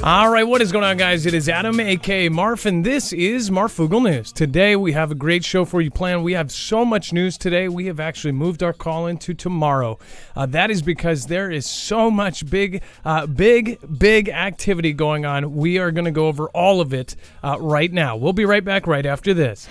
All right, what is going on, guys? It is Adam, a.k.a. Marf, and this is Marfoogle News. Today, we have a great show for you planned. We have so much news today, we have actually moved our call into tomorrow. That is because there is so much big activity going on. We are going to go over all of it right now. We'll be right back right after this.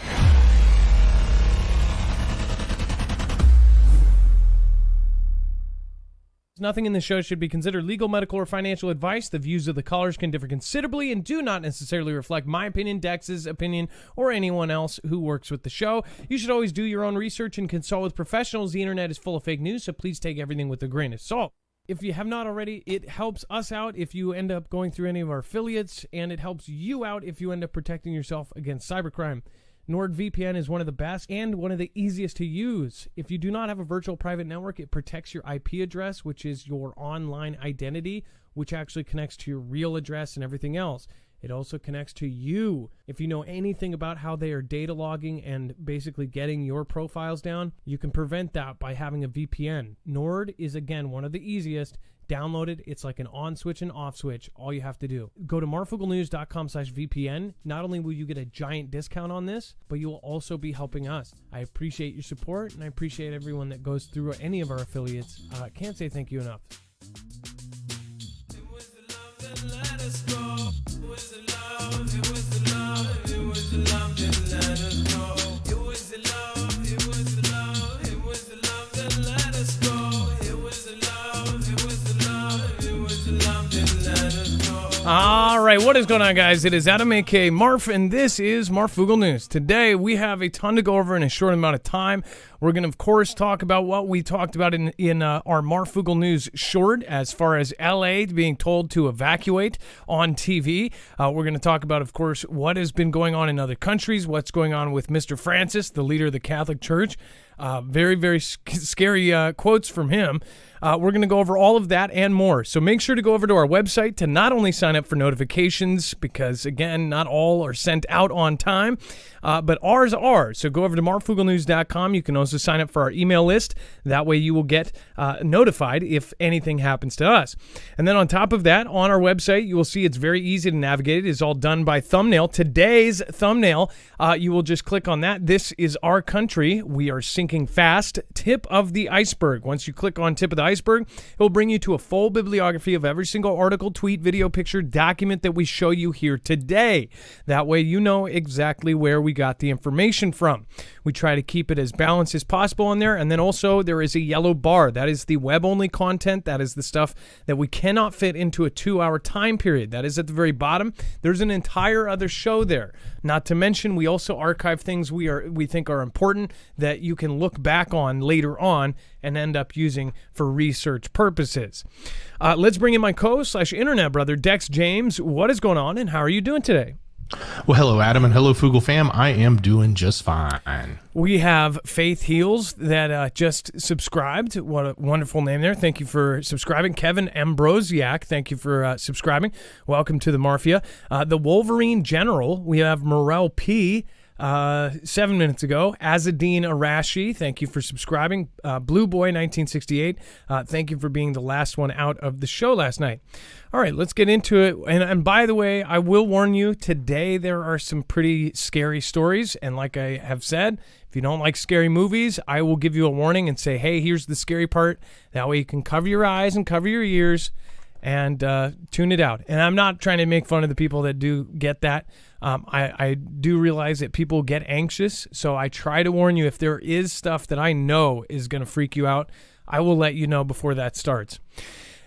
Nothing in this show should be considered legal, medical, or financial advice. The views of the callers can differ considerably and do not necessarily reflect my opinion, Dex's opinion, or anyone else who works with the show. You should always do your own research and consult with professionals. The internet is full of fake news, so please take everything with a grain of salt. If you have not already, it helps us out if you end up going through any of our affiliates, and it helps you out if you end up protecting yourself against cybercrime. NordVPN is one of the best and one of the easiest to use. If you do not have a virtual private network, it protects your IP address, which is your online identity, which actually connects to your real address and everything else. It also connects to you. If you know anything about how they are data logging and basically getting your profiles down, you can prevent that by having a VPN. Nord is, again, one of the easiest. Download it. It's like an on switch and off switch. All you have to do. Go to marfooglenews.com/VPN. Not only will you get a giant discount on this, but you will also be helping us. I appreciate your support, and I appreciate everyone that goes through any of our affiliates. Can't say thank you enough. It was the love that let us go. It was the love, it was the love, it was the love that let us go. It was the love, it was the love, it was the love that let us go. It was the love, it was the love, it was the love that let us go. All right, what is going on, guys? It is Adam, a.k.a. Marf, and this is Marfoogle News. Today, we have a ton to go over in a short amount of time. We're going to, of course, talk about what we talked about in our Marfoogle News short, as far as LA being told to evacuate on TV. We're going to talk about, of course, what has been going on in other countries, what's going on with Mr. Francis, the leader of the Catholic Church. Very, very scary quotes from him. We're going to go over all of that and more. So make sure to go over to our website to not only sign up for notifications, because, again, not all are sent out on time, but ours are. So go over to marfooglenews.com. You can also sign up for our email list. That way you will get notified if anything happens to us. And then on top of that, on our website, you will see it's very easy to navigate. It is all done by thumbnail. Today's thumbnail, you will just click on that. This is our country. We are sinking fast. Tip of the iceberg. Once you click on tip of the iceberg, it will bring you to a full bibliography of every single article, tweet, video, picture, document that we show you here today. That way you know exactly where we got the information from. We try to keep it as balanced as possible on there. And then also there is a yellow bar. That is the web-only content. That is the stuff that we cannot fit into a 2-hour time period. That is at the very bottom. There's an entire other show there. Not to mention, we also archive things we think are important that you can look back on later on and end up using for research purposes. Let's bring in my co/internet brother, Dex James. What is going on, and how are you doing today? Well, hello, Adam, and hello, Foogle fam. I am doing just fine. We have Faith Heals that just subscribed. What a wonderful name there. Thank you for subscribing. Kevin Ambrosiak, thank you for subscribing. Welcome to the Mafia. The Wolverine General, we have Morel P. 7 minutes ago. Azadine Arashi, thank you for subscribing. Blue Boy 1968, thank you for being the last one out of the show last night. All right, let's get into it. And by the way, I will warn you, today there are some pretty scary stories. And like I have said, if you don't like scary movies, I will give you a warning and say, hey, here's the scary part. That way you can cover your eyes and cover your ears and tune it out. And I'm not trying to make fun of the people that do get that. I do realize that people get anxious, so I try to warn you if there is stuff that I know is going to freak you out, I will let you know before that starts.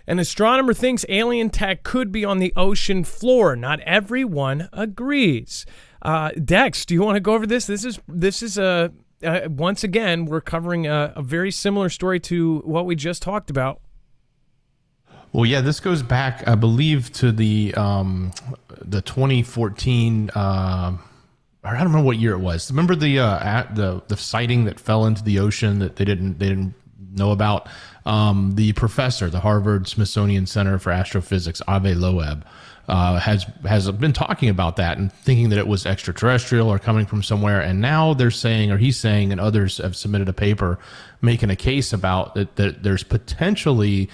An astronomer thinks alien tech could be on the ocean floor. Not everyone agrees. Dex, do you want to go over this? This is once again, we're covering a very similar story to what we just talked about. Well, yeah, this goes back, I believe, to the 2014. I don't remember what year it was. Remember the sighting that fell into the ocean that they didn't know about. The professor, the Harvard Smithsonian Center for Astrophysics, Avi Loeb, has been talking about that and thinking that it was extraterrestrial or coming from somewhere. And now they're saying, or he's saying, and others have submitted a paper making a case about that there's potentially,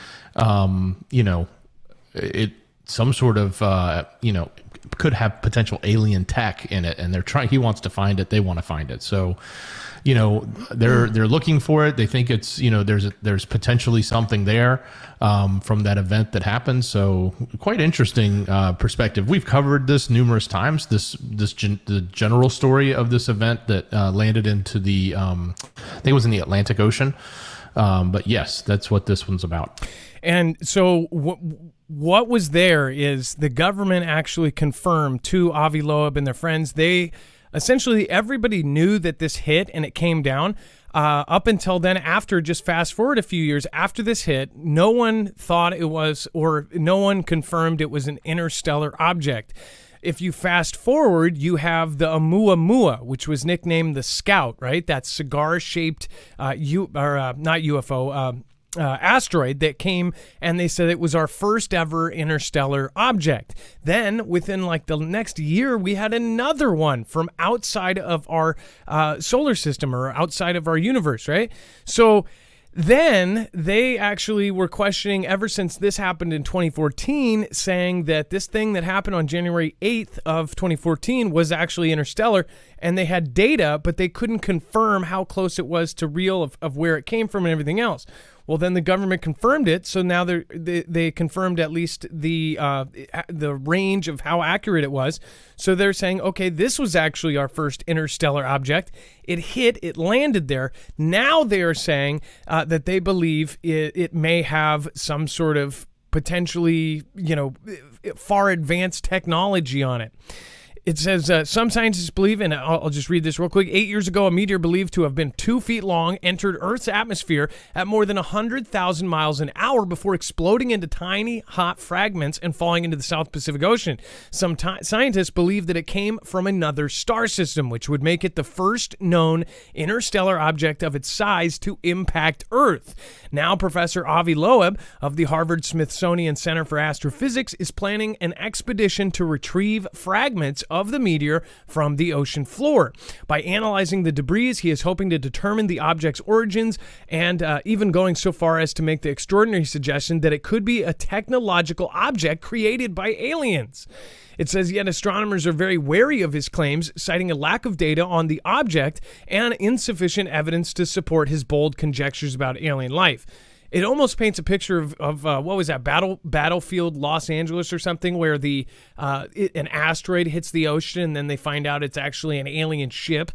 it some sort of could have potential alien tech in it, and he wants to find it. They want to find it. So, they're looking for it. They think it's, there's potentially something there from that event that happened. So quite interesting perspective. We've covered this numerous times. The general story of this event that landed into the I think it was in the Atlantic Ocean. But yes, that's what this one's about. And so what was there is the government actually confirmed to Avi Loeb and their friends. They essentially, everybody knew that this hit and it came down. Up until then, after, just fast forward a few years after this hit, no one thought it was, or no one confirmed it was an interstellar object. If you fast forward, you have the Oumuamua, which was nicknamed the Scout, right? That cigar-shaped, not UFO, asteroid that came, and they said it was our first ever interstellar object. Then within like the next year, we had another one from outside of our solar system or outside of our universe, right? So then they actually were questioning ever since this happened in 2014, saying that this thing that happened on January 8th of 2014 was actually interstellar, and they had data, but they couldn't confirm how close it was to real of where it came from and everything else. Well, then the government confirmed it, so now they confirmed at least the range of how accurate it was. So they're saying, okay, this was actually our first interstellar object. It hit, it landed there. Now they are saying that they believe it may have some sort of potentially, far advanced technology on it. It says, some scientists believe, and I'll just read this real quick. 8 years ago, a meteor believed to have been 2 feet long entered Earth's atmosphere at more than 100,000 miles an hour before exploding into tiny, hot fragments and falling into the South Pacific Ocean. Some scientists believe that it came from another star system, which would make it the first known interstellar object of its size to impact Earth. Now, Professor Avi Loeb of the Harvard-Smithsonian Center for Astrophysics is planning an expedition to retrieve fragments of the meteor from the ocean floor. By analyzing the debris, he is hoping to determine the object's origins and even going so far as to make the extraordinary suggestion that it could be a technological object created by aliens. It says, yet astronomers are very wary of his claims, citing a lack of data on the object and insufficient evidence to support his bold conjectures about alien life. It almost paints a picture of what was that, Battlefield Los Angeles or something, where an asteroid hits the ocean and then they find out it's actually an alien ship.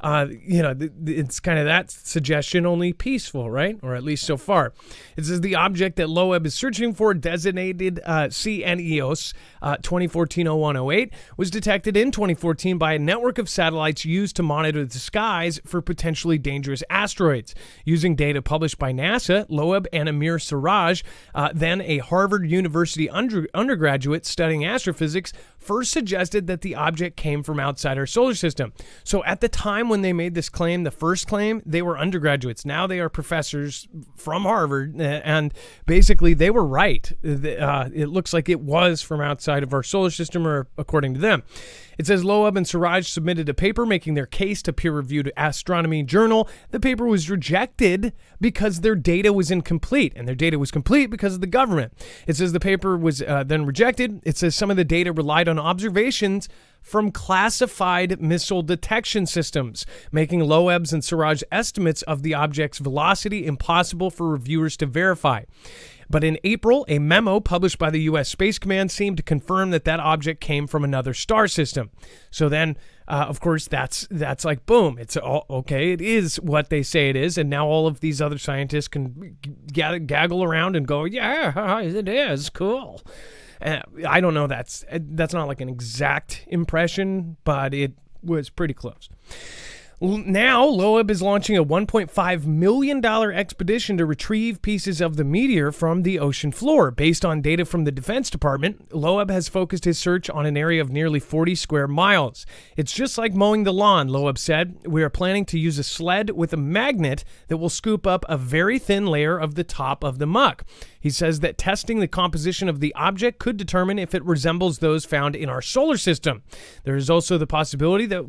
It's kind of that suggestion, only peaceful, right? Or at least so far. It says the object that Loeb is searching for, designated CNEOS 2014-0108, was detected in 2014 by a network of satellites used to monitor the skies for potentially dangerous asteroids. Using data published by NASA, Loeb and Amir Siraj, then a Harvard University undergraduate studying astrophysics, first suggested that the object came from outside our solar system. So at the time when they made this claim, the first claim, they were undergraduates. Now they are professors from Harvard, and basically they were right. It looks like it was from outside of our solar system, or according to them. It says Loeb and Siraj submitted a paper making their case to peer-reviewed astronomy journal. The paper was rejected because their data was incomplete, and their data was complete because of the government. It says the paper was then rejected. It says some of the data relied on observations from classified missile detection systems, making Loeb's and Siraj's estimates of the object's velocity impossible for reviewers to verify. But in April, a memo published by the U.S. Space Command seemed to confirm that object came from another star system. So then, of course, that's like, boom, it's all okay. It is what they say it is. And now all of these other scientists can gaggle around and go, yeah, it is cool. I don't know. That's not like an exact impression, but it was pretty close. Now, Loeb is launching a $1.5 million expedition to retrieve pieces of the meteor from the ocean floor. Based on data from the Defense Department, Loeb has focused his search on an area of nearly 40 square miles. It's just like mowing the lawn, Loeb said. We are planning to use a sled with a magnet that will scoop up a very thin layer of the top of the muck. He says that testing the composition of the object could determine if it resembles those found in our solar system. There is also the possibility that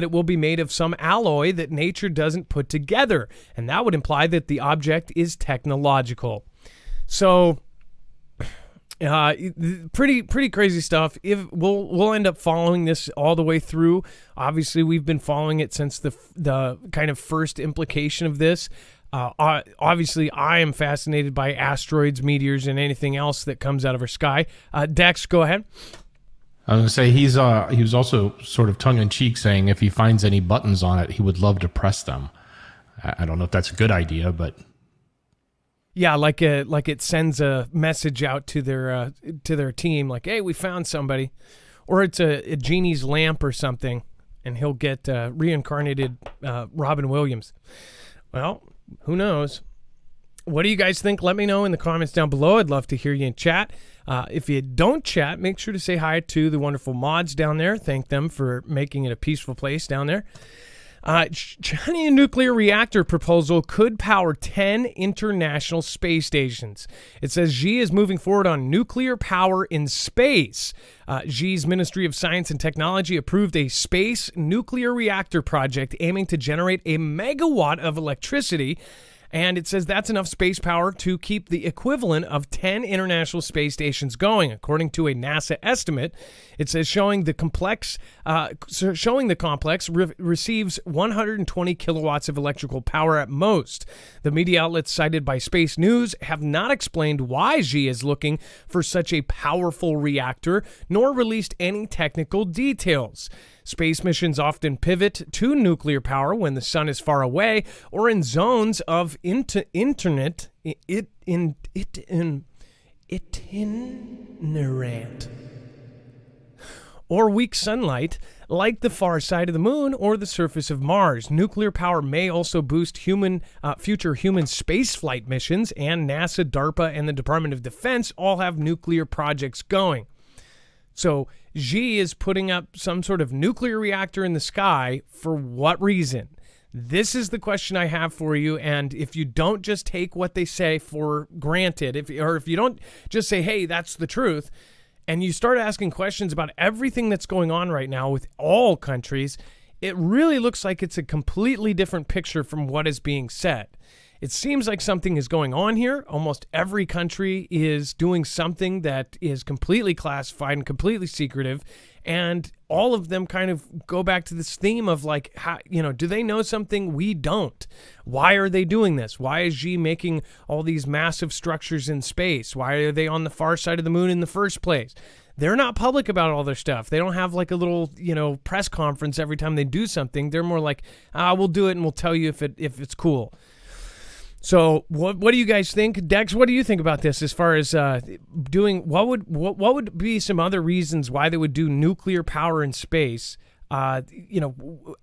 it will be made of some alloy that nature doesn't put together, and that would imply that the object is technological. So Pretty crazy stuff. If we'll end up following this all the way through. Obviously, we've been following it since the kind of first implication of this. Obviously, I am fascinated by asteroids, meteors, and anything else that comes out of our sky. Dex, go ahead. I was going to say he was also sort of tongue in cheek saying if he finds any buttons on it, he would love to press them. I don't know if that's a good idea, but. Yeah, like it sends a message out to their team, like, "Hey, we found somebody," or it's a genie's lamp or something, and he'll get reincarnated Robin Williams. Well, who knows? What do you guys think? Let me know in the comments down below. I'd love to hear you in chat. If you don't chat, make sure to say hi to the wonderful mods down there. Thank them for making it a peaceful place down there. Chinese nuclear reactor proposal could power 10 international space stations. It says Xi is moving forward on nuclear power in space. Xi's Ministry of Science and Technology approved a space nuclear reactor project aiming to generate a megawatt of electricity. And it says that's enough space power to keep the equivalent of 10 international space stations going, according to a NASA estimate. It says showing the complex receives 120 kilowatts of electrical power at most. The media outlets cited by Space News have not explained why Xi is looking for such a powerful reactor, nor released any technical details. Space missions often pivot to nuclear power when the sun is far away or in zones of itinerant or weak sunlight, like the far side of the moon or the surface of Mars. Nuclear power may also boost future human spaceflight missions, and NASA, DARPA, and the Department of Defense all have nuclear projects going. So Xi is putting up some sort of nuclear reactor in the sky for what reason? This is the question I have for you, and if you don't just take what they say for granted, if you don't just say, hey, that's the truth, and you start asking questions about everything that's going on right now with all countries, it really looks like it's a completely different picture from what is being said. It seems like something is going on here. Almost every country is doing something that is completely classified and completely secretive. And all of them kind of go back to this theme of like, how, do they know something we don't? Why are they doing this? Why is Xi making all these massive structures in space? Why are they on the far side of the moon in the first place? They're not public about all their stuff. They don't have like a little, press conference every time they do something. They're more like, we'll do it and we'll tell you if it's cool. So what do you guys think? Dex, what do you think about this as far as doing, what would be some other reasons why they would do nuclear power in space? I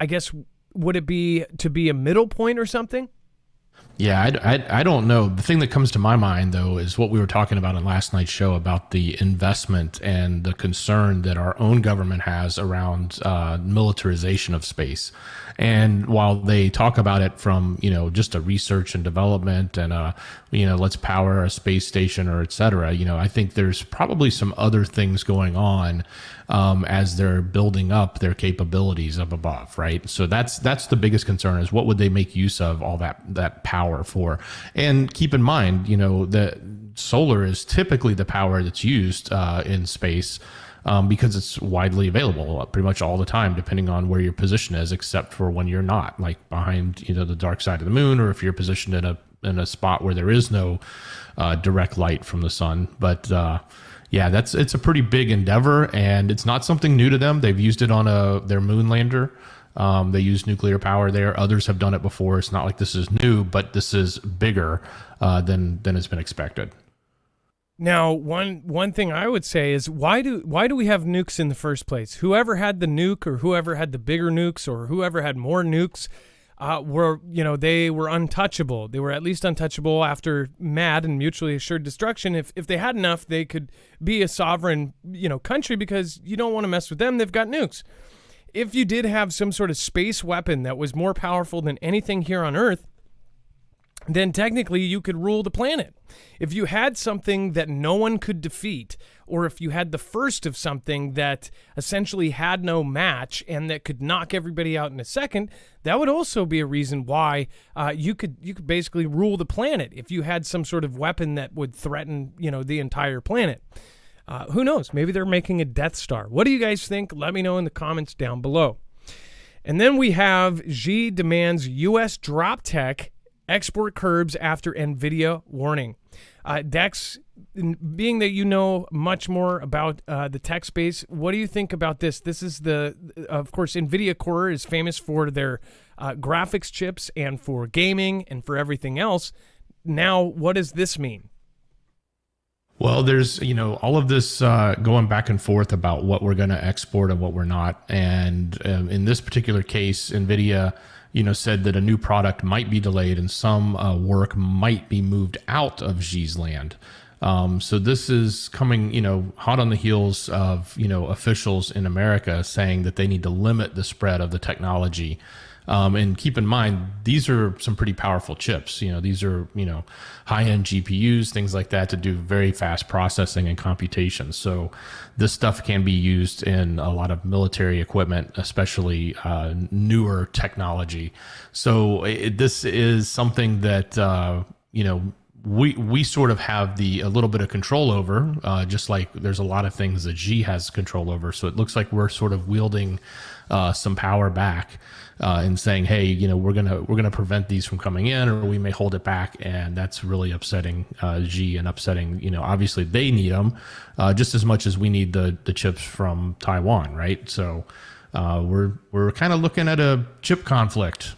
guess, would it be to be a middle point or something? Yeah, I don't know. The thing that comes to my mind, though, is what we were talking about in last night's show about the investment and the concern that our own government has around militarization of space. And while they talk about it from, just a research and development and, let's power a space station or et cetera, I think there's probably some other things going on as they're building up their capabilities up above, right? So that's the biggest concern, is what would they make use of all that power for? And keep in mind, that solar is typically the power that's used in space, because it's widely available pretty much all the time, depending on where your position is, except for when you're not, like behind the dark side of the moon, or if you're positioned in a spot where there is no direct light from the sun. But yeah, it's a pretty big endeavor, and it's not something new to them. They've used it on their moon lander. They use nuclear power there. Others have done it before. It's not like this is new, but this is bigger than has been expected. Now, one thing I would say is, why do we have nukes in the first place? Whoever had the nuke, or whoever had the bigger nukes, or whoever had more nukes, they were untouchable. They were at least untouchable after MAD and mutually assured destruction. If they had enough, they could be a sovereign, country, because you don't want to mess with them. They've got nukes. If you did have some sort of space weapon that was more powerful than anything here on Earth, then technically you could rule the planet. If you had something that no one could defeat, or if you had the first of something that essentially had no match and that could knock everybody out in a second, that would also be a reason why you could basically rule the planet if you had some sort of weapon that would threaten, the entire planet. Who knows? Maybe they're making a Death Star. What do you guys think? Let me know in the comments down below. And then we have Xi demands U.S. drop tech export curbs after NVIDIA warning. Dex, being that you know much more about the tech space, what do you think about this? This is of course, NVIDIA Core is famous for their graphics chips and for gaming and for everything else. Now, what does this mean? Well, there's, all of this going back and forth about what we're going to export and what we're not. And in this particular case, NVIDIA, said that a new product might be delayed and some work might be moved out of Xi's land. So this is coming, hot on the heels of, officials in America saying that they need to limit the spread of the technology. And keep in mind, these are some pretty powerful chips. These are, high-end GPUs, things like that, to do very fast processing and computation. So this stuff can be used in a lot of military equipment, especially newer technology. So this is something that, we sort of have a little bit of control over, just like there's a lot of things that Xi has control over. So it looks like we're sort of wielding some power back and saying, hey, we're gonna prevent these from coming in, or we may hold it back, and that's really upsetting Xi and upsetting. Obviously they need them just as much as we need the chips from Taiwan, right? So we're kind of looking at a chip conflict,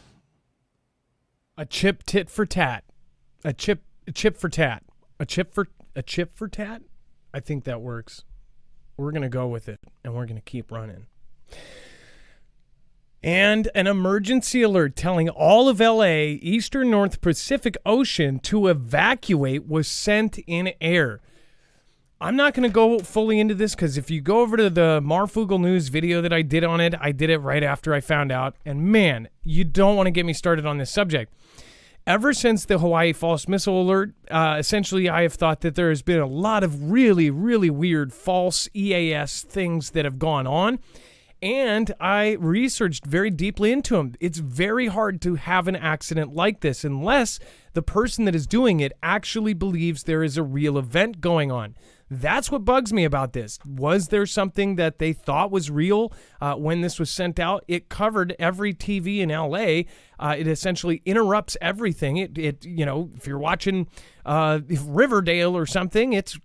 a chip tit for tat, a chip for tat, a chip for tat. I think that works. We're gonna go with it, and we're gonna keep running. And an emergency alert telling all of LA, Eastern North Pacific Ocean, to evacuate was sent in air. I'm not going to go fully into this because if you go over to the Marfoogle News video that I did on it, I did it right after I found out. And man, you don't want to get me started on this subject. Ever since the Hawaii false missile alert, essentially I have thought that there has been a lot of really, really weird false EAS things that have gone on. And I researched very deeply into them. It's very hard to have an accident like this unless the person that is doing it actually believes there is a real event going on. That's what bugs me about this. Was there something that they thought was real when this was sent out? It covered every TV in LA. It essentially interrupts everything. It if you're watching Riverdale or something, it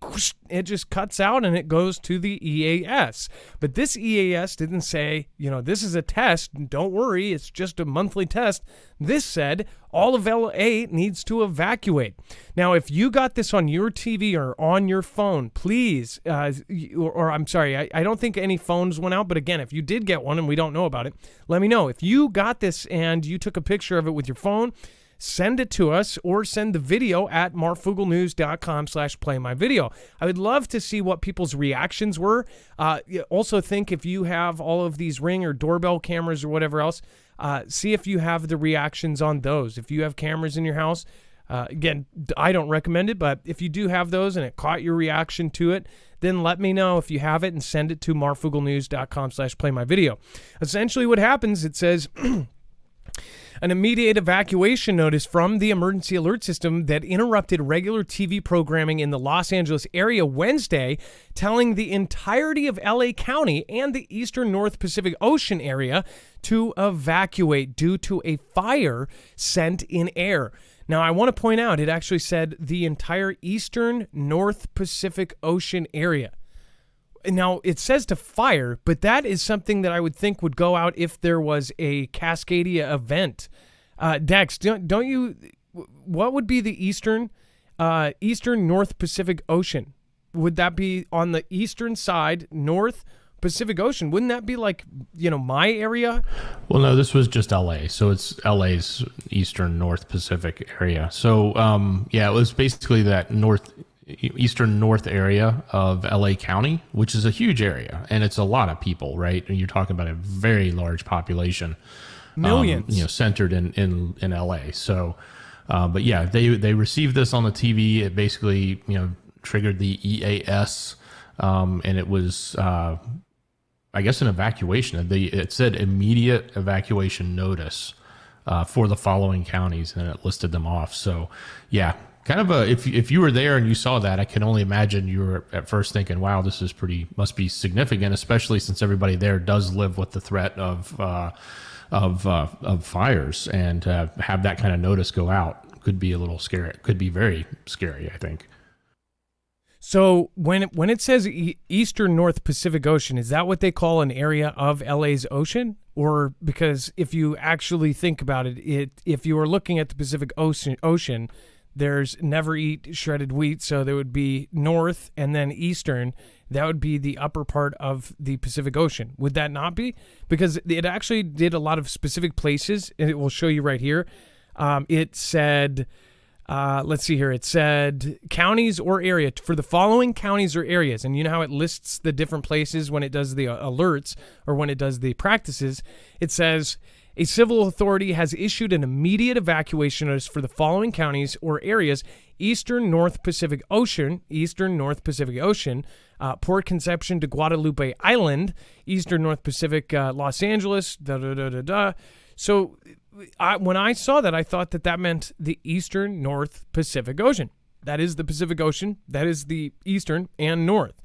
just cuts out and it goes to the EAS. But this EAS didn't say, this is a test. Don't worry, it's just a monthly test. This said all of LA needs to evacuate. Now, if you got this on your TV or on your phone, please, or I'm sorry, I don't think any phones went out. But again, if you did get one and we don't know about it, let me know. If you got this and you took a picture of it with your phone, send it to us or send the video at marfooglenews.com/playmyvideo. I would love to see what people's reactions were. Also think if you have all of these Ring or doorbell cameras or whatever else, see if you have the reactions on those. If you have cameras in your house, again, I don't recommend it, but if you do have those and it caught your reaction to it, then let me know if you have it and send it to marfooglenews.com/playmyvideo. Essentially what happens, it says an immediate evacuation notice from the emergency alert system that interrupted regular TV programming in the Los Angeles area Wednesday, telling the entirety of LA County and the eastern North Pacific Ocean area to evacuate due to a fire sent in air. Now, I want to point out, it actually said the entire eastern North Pacific Ocean area. Now, it says to fire, but that is something that I would think would go out if there was a Cascadia event. Dex, don't you... What would be the eastern North Pacific Ocean? Would that be on the eastern side, North Pacific Ocean? Wouldn't that be like, my area? Well, no, this was just LA. So it's LA's eastern North Pacific area. So, it was basically that eastern north area of LA County, which is a huge area, and it's a lot of people, right? And you're talking about a very large population, millions, centered in LA. So But yeah, they received this on the TV. It basically, triggered the EAS, and it was, I guess, an evacuation. It said immediate evacuation notice for the following counties, and it listed them off. So, yeah, kind of if you were there and you saw that, I can only imagine you were at first thinking, "Wow, this is must be significant," especially since everybody there does live with the threat of fires, and have that kind of notice go out could be a little scary. It could be very scary, I think. So when it says Eastern North Pacific Ocean, is that what they call an area of LA's ocean? Or because if you actually think about it, if you are looking at the Pacific Ocean, there's never eat shredded wheat, so there would be north and then eastern. That would be the upper part of the Pacific Ocean. Would that not be? Because it actually did a lot of specific places, and it will show you right here. It said... let's see here. It said counties or area for the following counties or areas. And you know how it lists the different places when it does the alerts or when it does the practices. It says a civil authority has issued an immediate evacuation notice for the following counties or areas: Eastern North Pacific Ocean, Port Conception to Guadalupe Island, Eastern North Pacific, Los Angeles, So when I saw that, I thought that meant the Eastern North Pacific Ocean. That is the Pacific Ocean. That is the Eastern and North.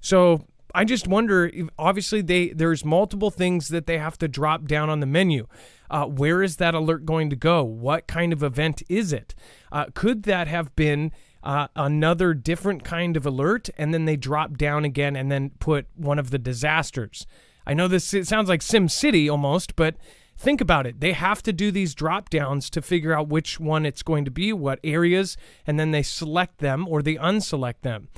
So I just wonder, obviously there's multiple things that they have to drop down on the menu. Where is that alert going to go? What kind of event is it? Could that have been another different kind of alert, and then they drop down again and then put one of the disasters? I know it sounds like Sim City almost, but think about it. They have to do these drop downs to figure out which one it's going to be, what areas, and then they select them or they unselect them.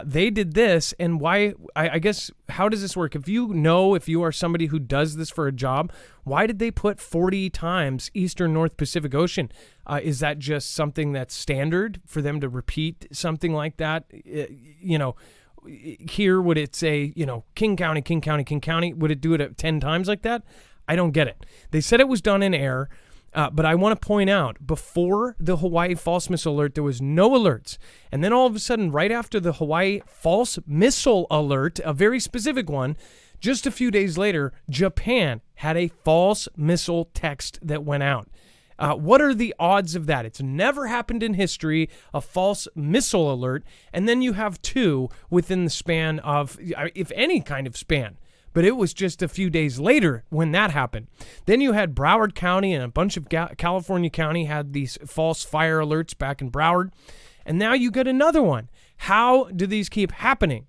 They did this, and why? I guess, how does this work? If you are somebody who does this for a job, why did they put 40 times Eastern North Pacific Ocean? Is that just something that's standard for them to repeat something like that? Here, would it say, King County, King County, King County? Would it do it 10 times like that? I don't get it. They said it was done in air, but I want to point out, before the Hawaii false missile alert, there was no alerts. And then all of a sudden, right after the Hawaii false missile alert, a very specific one, just a few days later, Japan had a false missile text that went out. What are the odds of that? It's never happened in history, a false missile alert, and then you have two within the span of, if any kind of span. But it was just a few days later when that happened. Then you had Broward County and a bunch of California County had these false fire alerts back in Broward. And now you get another one. How do these keep happening?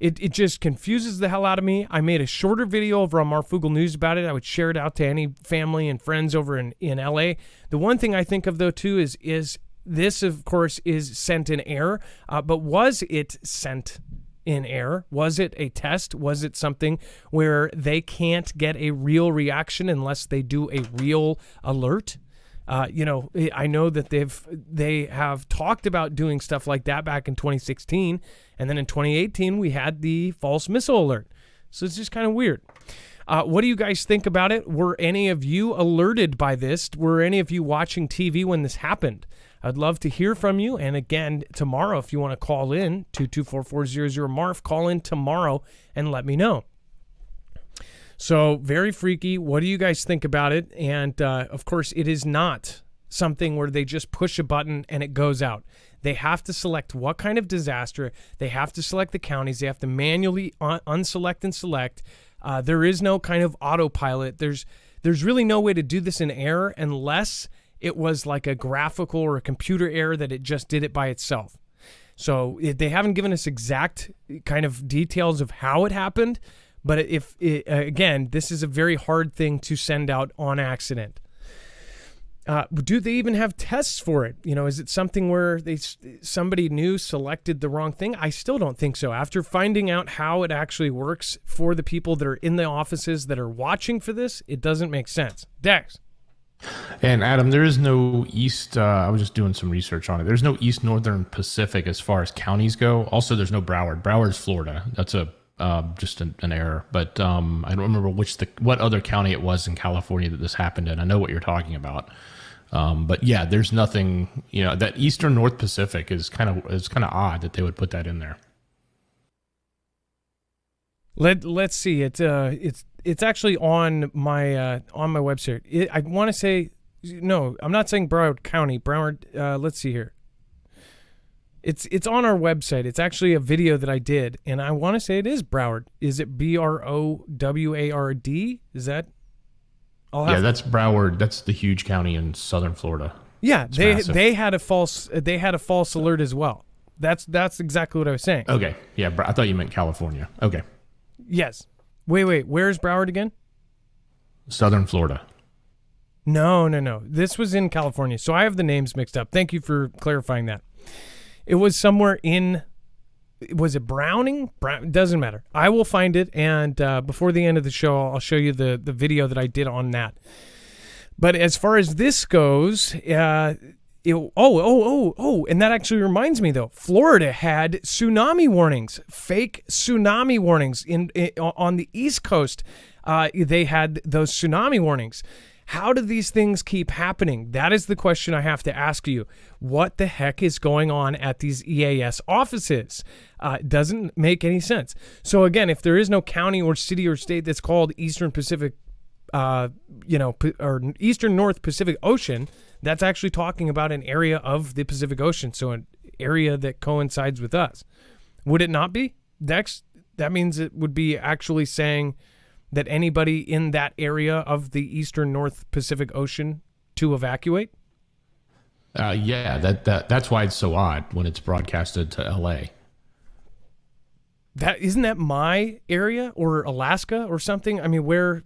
It just confuses the hell out of me. I made a shorter video over on Marfoogle News about it. I would share it out to any family and friends over in LA. The one thing I think of, though, too, is this, of course, is sent in air. But was it sent in air? Was it a test? Was it something where they can't get a real reaction unless they do a real alert? I know that they have talked about doing stuff like that back in 2016, and then in 2018 we had the false missile alert. So it's just kind of weird. What do you guys think about it? Were any of you alerted by this? Were any of you watching TV when this happened? I'd love to hear from you. And again, tomorrow, if you want to call in, 224-400-MARF, call in tomorrow and let me know. So very freaky. What do you guys think about it? And of course, it is not something where they just push a button and it goes out. They have to select what kind of disaster. They have to select the counties. They have to manually unselect and select. There is no kind of autopilot. There's really no way to do this in air unless it was like a graphical or a computer error that it just did it by itself. So they haven't given us exact kind of details of how it happened. But again, this is a very hard thing to send out on accident. Do they even have tests for it? Is it something where somebody new selected the wrong thing? I still don't think so. After finding out how it actually works for the people that are in the offices that are watching for this, it doesn't make sense. Dex. And Adam, there is no East. I was just doing some research on it. There's no East Northern Pacific as far as counties go. Also, there's no Broward. Broward's Florida. That's just an error. But I don't remember what other county it was in California that this happened in. I know what you're talking about. But yeah, there's nothing. That Eastern North Pacific is kind of odd that they would put that in there. Let's see. It's actually on my website. I want to say no. I'm not saying Broward County. Broward. Let's see here. It's on our website. It's actually a video that I did, and I want to say it is Broward. Is it Broward? Is that? That's Broward. That's the huge county in southern Florida. Yeah, they had a false alert as well. That's exactly what I was saying. Okay, yeah, I thought you meant California. Okay. Yes. Wait. Where's Broward again? Southern Florida. No. This was in California, so I have the names mixed up. Thank you for clarifying that. It was somewhere in. Was it Browning? Doesn't matter. I will find it, and before the end of the show, I'll show you the video that I did on that. But as far as this goes, and that actually reminds me, though. Florida had tsunami warnings, fake tsunami warnings on the East Coast. They had those tsunami warnings. How do these things keep happening? That is the question I have to ask you. What the heck is going on at these EAS offices? It doesn't make any sense. So again, if there is no county or city or state that's called Eastern Pacific, or Eastern North Pacific Ocean, that's actually talking about an area of the Pacific Ocean, so an area that coincides with us. Would it not be? That means it would be actually saying that anybody in that area of the Eastern North Pacific Ocean to evacuate? That's why it's so odd when it's broadcasted to LA. Isn't that my area or Alaska or something? I mean, where,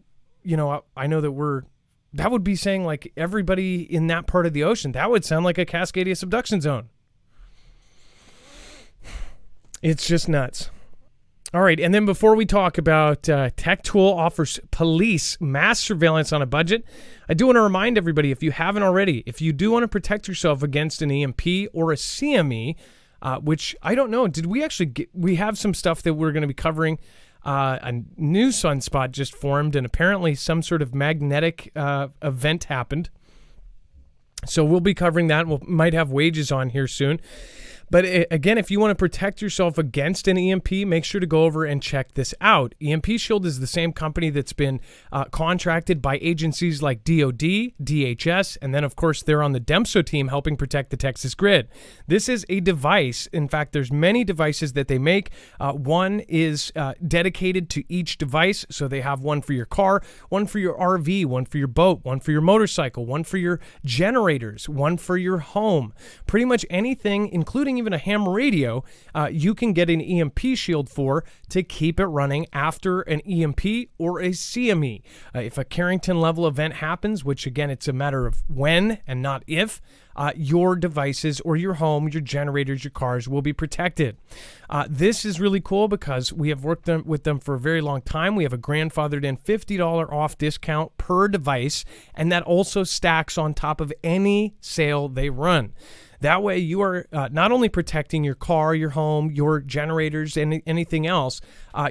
I know that that would be saying like everybody in that part of the ocean. That would sound like a Cascadia subduction zone. It's just nuts. All right, and then before we talk about Tech Tool offers police mass surveillance on a budget, I do want to remind everybody, if you haven't already, if you do want to protect yourself against an EMP or a CME, which I don't know, did we actually we have some stuff that we're going to be covering. A new sunspot just formed, and apparently some sort of magnetic event happened. So we'll be covering that. We might have wages on here soon. But again, if you want to protect yourself against an EMP, make sure to go over and check this out. EMP Shield is the same company that's been contracted by agencies like DOD, DHS, and then, of course, they're on the DEMSO team helping protect the Texas grid. This is a device. In fact, there's many devices that they make. One is dedicated to each device. So they have one for your car, one for your RV, one for your boat, one for your motorcycle, one for your generators, one for your home. Pretty much anything, including even a ham radio, you can get an EMP shield for to keep it running after an EMP or a CME. If a Carrington level event happens, which again, it's a matter of when and not if, your devices or your home, your generators, your cars will be protected. This is really cool because we have worked with them for a very long time. We have a grandfathered in $50 off discount per device, and that also stacks on top of any sale they run. That way you are not only protecting your car, your home, your generators, and anything else,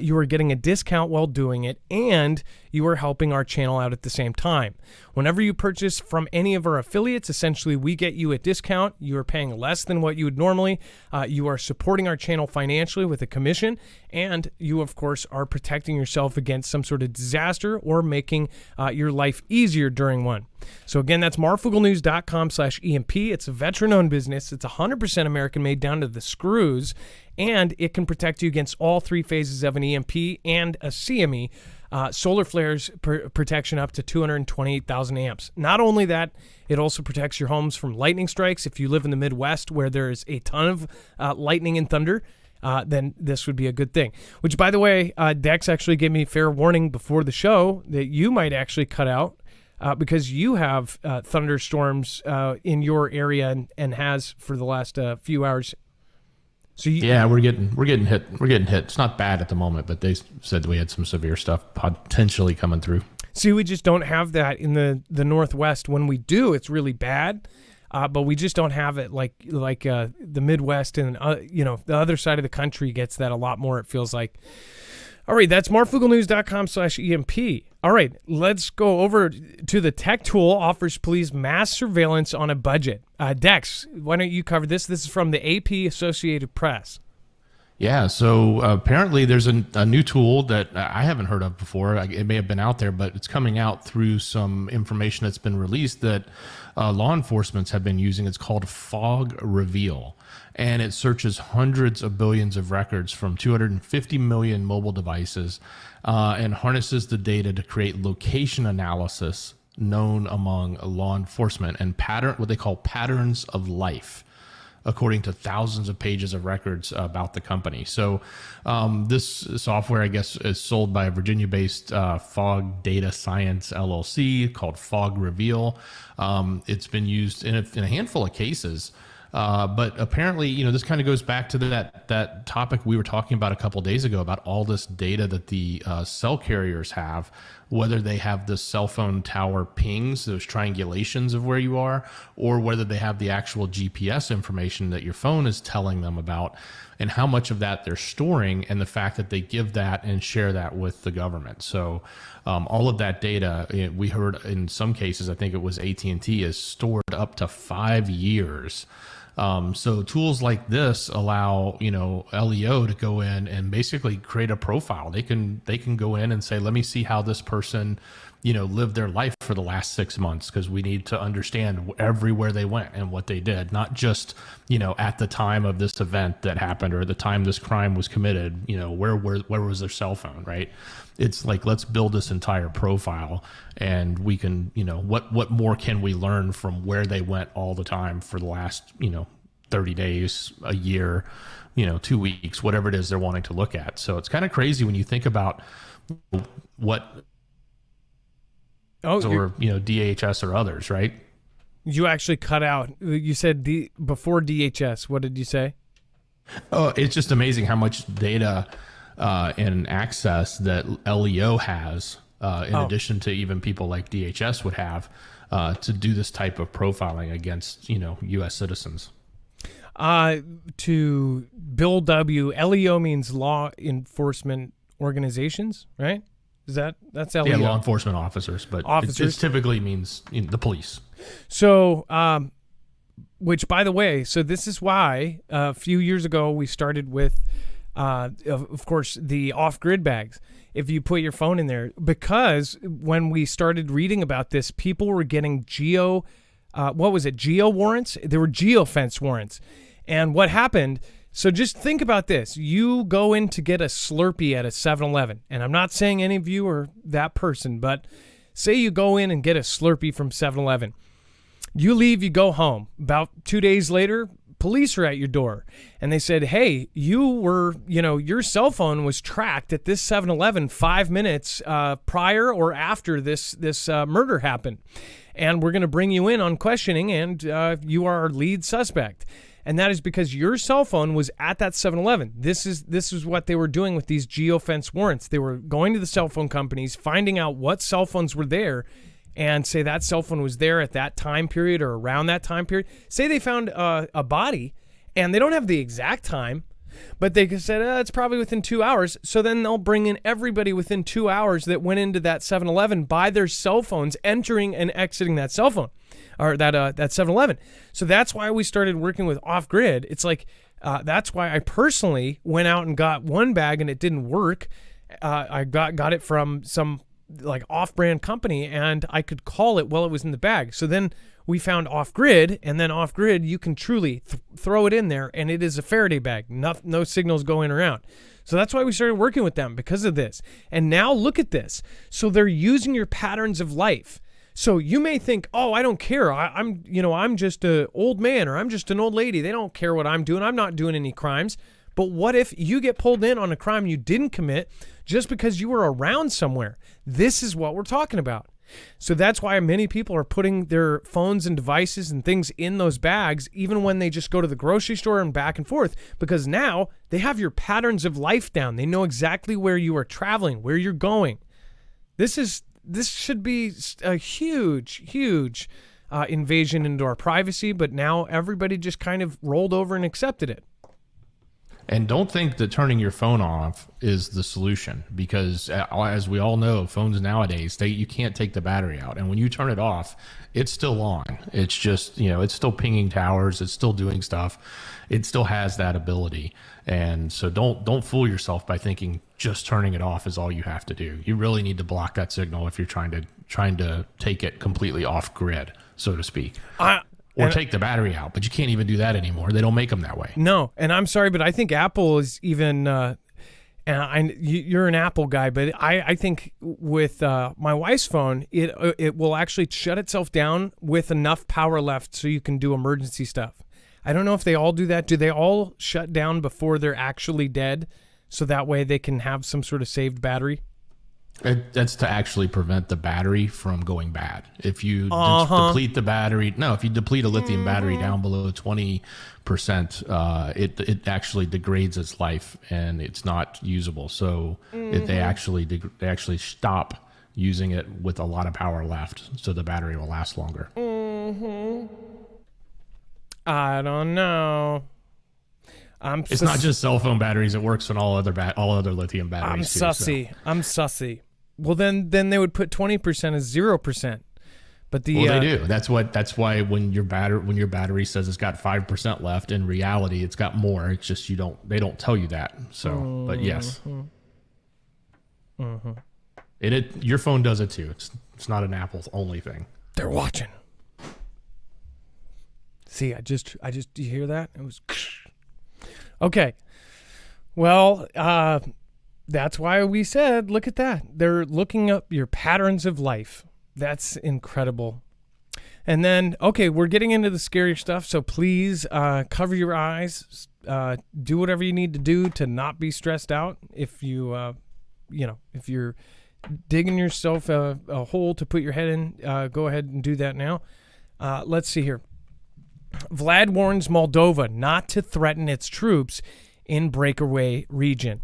you are getting a discount while doing it, and you are helping our channel out at the same time. Whenever you purchase from any of our affiliates, essentially we get you a discount. You are paying less than what you would normally. You are supporting our channel financially with a commission, and you, of course, are protecting yourself against some sort of disaster or making your life easier during one. So again, that's marfooglenews.com/EMP. It's a veteran-owned business. It's 100% American-made down to the screws, and it can protect you against all three phases of an EMP and a CME. Solar flares protection up to 228,000 amps. Not only that, it also protects your homes from lightning strikes. If you live in the Midwest where there's a ton of lightning and thunder, then this would be a good thing. Which, by the way, Dex actually gave me fair warning before the show that you might actually cut out because you have thunderstorms in your area and has for the last few hours. So we're getting hit. It's not bad at the moment, but they said that we had some severe stuff potentially coming through. See, we just don't have that in the Northwest. When we do, it's really bad, but we just don't have it like the Midwest and the other side of the country gets that a lot more. It feels like. All right, that's marfooglenews.com/EMP. All right, let's go over to the tech tool offers police mass surveillance on a budget. Dex, why don't you cover this? This is from the AP Associated Press. Yeah, so apparently there's a new tool that I haven't heard of before. It may have been out there, but it's coming out through some information that's been released that law enforcement have been using. It's called Fog Reveal, and it searches hundreds of billions of records from 250 million mobile devices and harnesses the data to create location analysis known among law enforcement and what they call patterns of life, according to thousands of pages of records about the company. So this software, I guess, is sold by a Virginia-based Fog Data Science LLC called Fog Reveal. It's been used in a handful of cases. But apparently, this kind of goes back to that topic we were talking about a couple of days ago about all this data that the cell carriers have, whether they have the cell phone tower pings, those triangulations of where you are, or whether they have the actual GPS information that your phone is telling them about, and how much of that they're storing, and the fact that they give that and share that with the government. So all of that data, we heard in some cases, I think it was AT&T, is stored up to 5 years. So tools like this allow, LEO to go in and basically create a profile. They can go in and say, let me see how this person, lived their life for the last 6 months, because we need to understand everywhere they went and what they did, not just, at the time of this event that happened or the time this crime was committed, where was their cell phone, right? It's like, let's build this entire profile, and we can, what more can we learn from where they went all the time for the last, 30 days, a year, 2 weeks, whatever it is they're wanting to look at. So it's kind of crazy when you think about what, or, DHS or others, right? You actually cut out. You said before DHS. What did you say? Oh, it's just amazing how much data and access that LEO has, in addition to even people like DHS would have, to do this type of profiling against, U.S. citizens. To Bill W., LEO means law enforcement organizations, right? That's LEO? Yeah, law enforcement officers, but it typically means the police. So, which, by the way, so this is why a few years ago we started with, of course, the off-grid bags. If you put your phone in there, because when we started reading about this, people were getting geo warrants? There were geofence warrants. And what happened, so just think about this. You go in to get a Slurpee at a 7-Eleven, and I'm not saying any of you are that person, but say you go in and get a Slurpee from 7-Eleven. You leave, you go home. About 2 days later, police are at your door, and they said, hey, your cell phone was tracked at this 7-Eleven 5 minutes prior or after this murder happened, and we're going to bring you in on questioning, and you are our lead suspect. And that is because your cell phone was at that 7-Eleven. This is what they were doing with these geofence warrants. They were going to the cell phone companies, finding out what cell phones were there, and say that cell phone was there at that time period or around that time period. Say they found a body, and they don't have the exact time, but they said, it's probably within 2 hours. So then they'll bring in everybody within 2 hours that went into that 7-Eleven by their cell phones, entering and exiting that cell phone, or that 7-Eleven. So that's why we started working with off-grid. It's like, that's why I personally went out and got one bag and it didn't work. I got it from some like off-brand company, and I could call it while it was in the bag. So then we found off-grid, and then off-grid, you can truly throw it in there, and it is a Faraday bag. No signals going around. So that's why we started working with them, because of this. And now look at this. So they're using your patterns of life. So you may think, oh, I don't care. I'm just an old man, or I'm just an old lady. They don't care what I'm doing. I'm not doing any crimes. But what if you get pulled in on a crime you didn't commit just because you were around somewhere? This is what we're talking about. So that's why many people are putting their phones and devices and things in those bags, even when they just go to the grocery store and back and forth, because now they have your patterns of life down. They know exactly where you are traveling, where you're going. This should be a huge invasion into our privacy, but now everybody just kind of rolled over and accepted it. And don't think that turning your phone off is the solution, because as we all know, phones nowadays, you can't take the battery out. And when you turn it off, it's still on. It's just, it's still pinging towers. It's still doing stuff. It still has that ability. And so don't fool yourself by thinking just turning it off is all you have to do. You really need to block that signal if you're trying to take it completely off grid, so to speak. Or take the battery out, but you can't even do that anymore. They don't make them that way. No, and I'm sorry, but I think Apple is even. You're an Apple guy, but I think with my wife's phone, it will actually shut itself down with enough power left so you can do emergency stuff. I don't know if they all do that. Do they all shut down before they're actually dead, so that way they can have some sort of saved battery? That's to actually prevent the battery from going bad. If you deplete the battery, if you deplete a lithium battery down below 20%, it actually degrades its life and it's not usable. So they actually stop using it with a lot of power left, so the battery will last longer. I don't know. It's not just cell phone batteries. It works on all other lithium batteries. I'm sussy. Well, then they would put 20% as 0%. But they do. That's why when your battery says it's got 5% left, in reality it's got more. It's just they don't tell you that. So, but yes, your phone does it too. It's not an Apple only thing. They're watching. See, I just do you hear that? It was okay. Well, that's why we said, look at that. They're looking up your patterns of life. That's incredible. And then, okay, we're getting into the scary stuff, so please cover your eyes. Do whatever you need to do to not be stressed out. If you, if you're digging yourself a hole to put your head in, go ahead and do that now. Let's see here. Vlad warns Moldova not to threaten its troops in breakaway region.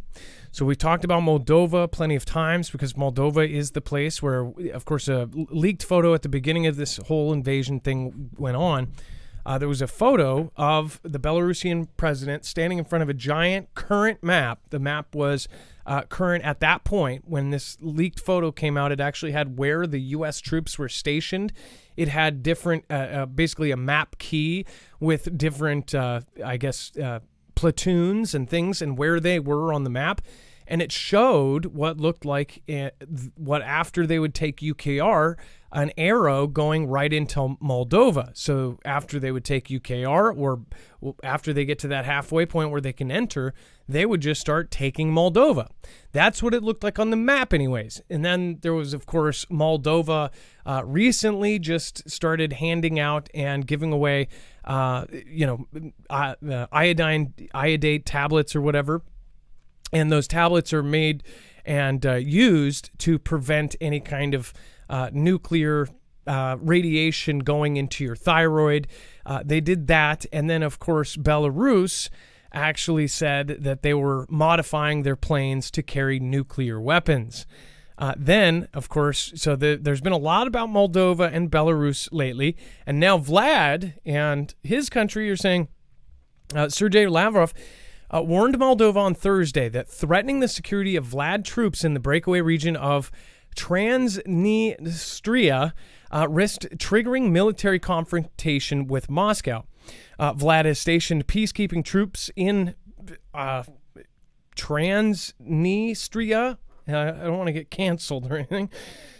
So we've talked about Moldova plenty of times because Moldova is the place where, of course, a leaked photo at the beginning of this whole invasion thing went on. There was a photo of the Belarusian president standing in front of a giant current map. The map was current at that point. When this leaked photo came out, it actually had where the U.S. troops were stationed. It had different, basically a map key with different, platoons and things and where they were on the map. And it showed what looked like what after they would take UKR, an arrow going right into Moldova. So after they would take UKR, or after they get to that halfway point where they can enter, they would just start taking Moldova. That's what it looked like on the map anyways. And then there was, of course, Moldova recently just started handing out and giving away, iodate tablets or whatever. And those tablets are made and used to prevent any kind of nuclear radiation going into your thyroid. They did that. And then, of course, Belarus actually said that they were modifying their planes to carry nuclear weapons. Then, of course, so there's been a lot about Moldova and Belarus lately. And now Vlad and his country are saying, Sergei Lavrov warned Moldova on Thursday that threatening the security of Vlad troops in the breakaway region of Transnistria risked triggering military confrontation with Moscow. Vlad has stationed peacekeeping troops in Transnistria. I don't want to get canceled or anything.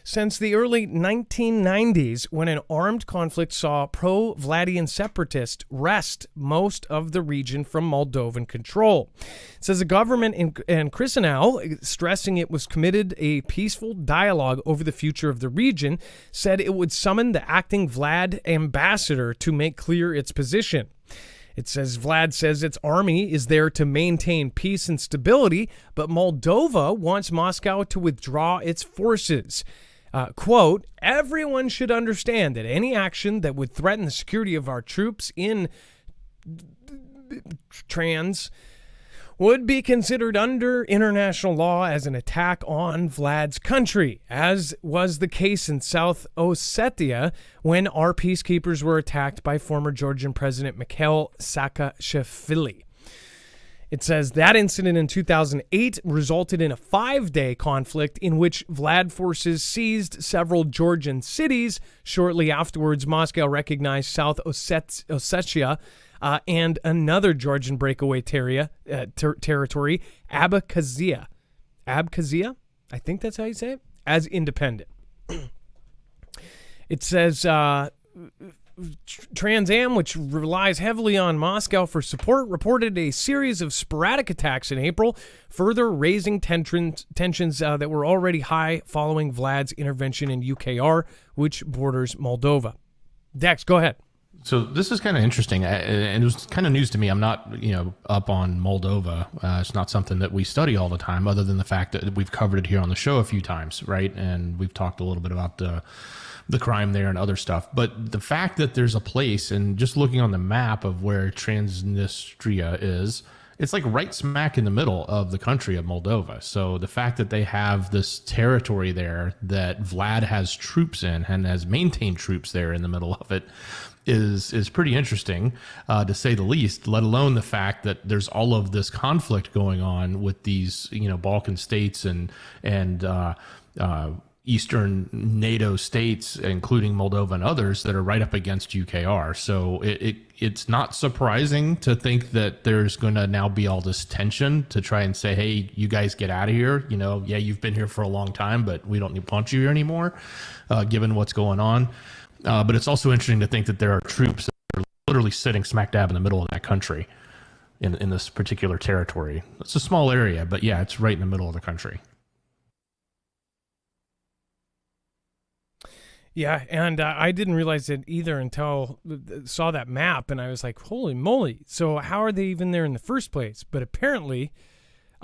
Since the early 1990s, when an armed conflict saw pro-Vladian separatists wrest most of the region from Moldovan control. It says the government in Chisinau, stressing it was committed a peaceful dialogue over the future of the region, said it would summon the acting Vlad ambassador to make clear its position. It says Vlad says its army is there to maintain peace and stability, but Moldova wants Moscow to withdraw its forces. Quote, everyone should understand that any action that would threaten the security of our troops in Trans would be considered under international law as an attack on Vlad's country, as was the case in South Ossetia when our peacekeepers were attacked by former Georgian President Mikhail Saakashvili. It says that incident in 2008 resulted in a 5-day conflict in which Vlad forces seized several Georgian cities. Shortly afterwards, Moscow recognized South Ossetia and another Georgian breakaway territory, Abkhazia. Abkhazia? I think that's how you say it, as independent. It says Trans Am, which relies heavily on Moscow for support, reported a series of sporadic attacks in April, further raising tensions that were already high following Vlad's intervention in UKR, which borders Moldova. Dex, go ahead. So this is kind of interesting, and it was kind of news to me. I'm not, up on Moldova. It's not something that we study all the time, other than the fact that we've covered it here on the show a few times, right? And we've talked a little bit about the crime there and other stuff. But the fact that there's a place, and just looking on the map of where Transnistria is, it's like right smack in the middle of the country of Moldova. So the fact that they have this territory there that Vlad has troops in and has maintained troops there in the middle of it is pretty interesting, to say the least, let alone the fact that there's all of this conflict going on with these, Balkan states and Eastern NATO states, including Moldova and others, that are right up against UKR. So it's not surprising to think that there's going to now be all this tension to try and say, hey, you guys get out of here. Yeah, you've been here for a long time, but we don't want you here anymore, given what's going on. But it's also interesting to think that there are troops that are literally sitting smack dab in the middle of that country in this particular territory. It's a small area, but yeah, it's right in the middle of the country. Yeah, and I didn't realize it either until saw that map, and I was like, holy moly. So how are they even there in the first place? But apparently,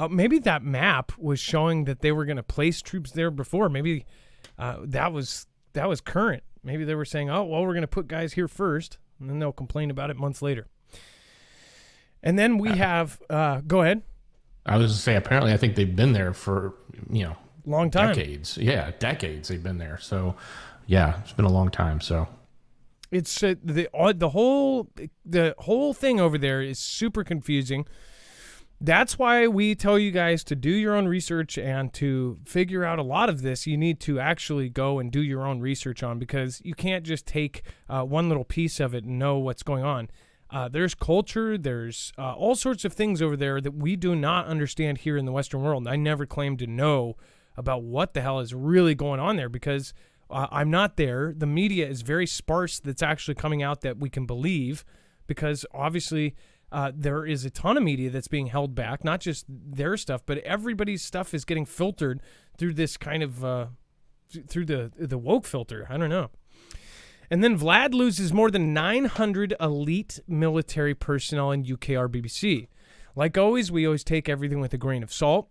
maybe that map was showing that they were going to place troops there before. Maybe that was current. Maybe they were saying, oh, well, we're going to put guys here first, and then they'll complain about it months later. And then we have, go ahead. I was going to say, apparently, I think they've been there for, long time. Decades. Yeah, decades they've been there. So, yeah, it's been a long time. So it's the whole thing over there is super confusing. That's why we tell you guys to do your own research, and to figure out a lot of this, you need to actually go and do your own research on, because you can't just take one little piece of it and know what's going on. There's culture, there's all sorts of things over there that we do not understand here in the Western world. I never claimed to know about what the hell is really going on there, because I'm not there. The media is very sparse that's actually coming out that we can believe, because obviously there is a ton of media that's being held back, not just their stuff, but everybody's stuff is getting filtered through this kind of, through the woke filter. I don't know. And then Vlad loses more than 900 elite military personnel in UKR BBC. Like always, we always take everything with a grain of salt.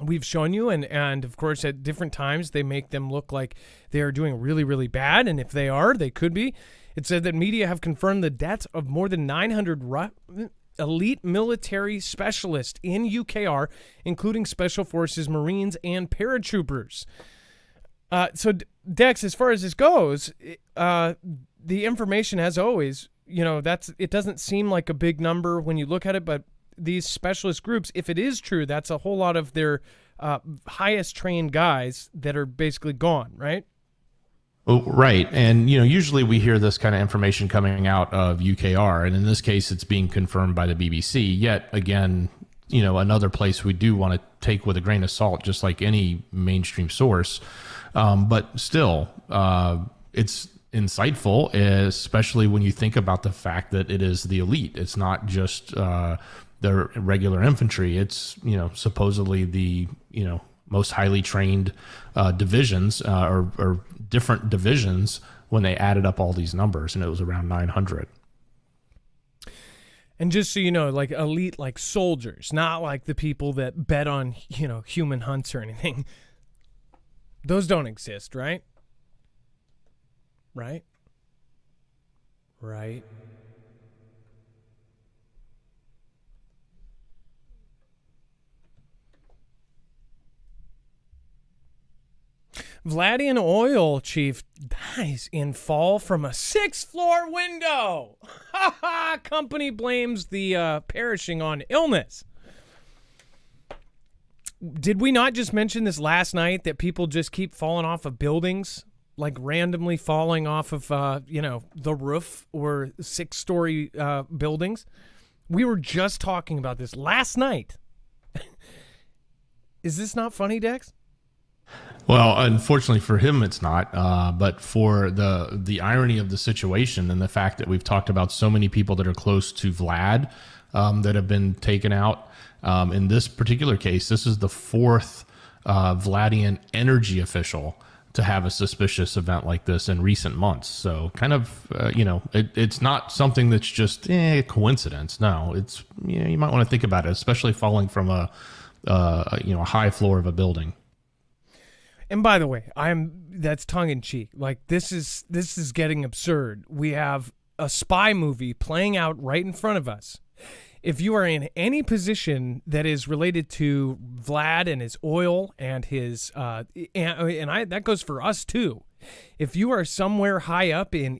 We've shown you, and of course, at different times, they make them look like they are doing really, really bad. And if they are, they could be. It said that media have confirmed the death of more than 900 elite military specialists in UKR, including Special Forces, Marines, and paratroopers. So, Dex, as far as this goes, the information, as always, it doesn't seem like a big number when you look at it, but these specialist groups, if it is true, that's a whole lot of their highest trained guys that are basically gone, right? Oh, right. And, usually we hear this kind of information coming out of UKR, and in this case, it's being confirmed by the BBC. Yet again, another place we do want to take with a grain of salt, just like any mainstream source. But still, it's insightful, especially when you think about the fact that it is the elite. It's not just the regular infantry. It's, supposedly the, most highly trained divisions or different divisions when they added up all these numbers, and it was around 900. And just so you know, like elite, like soldiers, not like the people that bet on, human hunts or anything. Those don't exist, right? Right? Right. Vladian oil chief dies in fall from a 6th-floor window. Ha ha! Company blames the perishing on illness. Did we not just mention this last night that people just keep falling off of buildings? Like randomly falling off of, the roof or 6-story buildings? We were just talking about this last night. Is this not funny, Dex? Well, unfortunately for him, it's not. But for the irony of the situation and the fact that we've talked about so many people that are close to Vlad that have been taken out. In this particular case, this is the 4th Vladian energy official to have a suspicious event like this in recent months. So kind of, it's not something that's just a coincidence. No, it's, you might want to think about it, especially falling from a high floor of a building. And by the way, that's tongue in cheek. Like this is getting absurd. We have a spy movie playing out right in front of us. If you are in any position that is related to Vlad and his oil and his that goes for us too. If you are somewhere high up in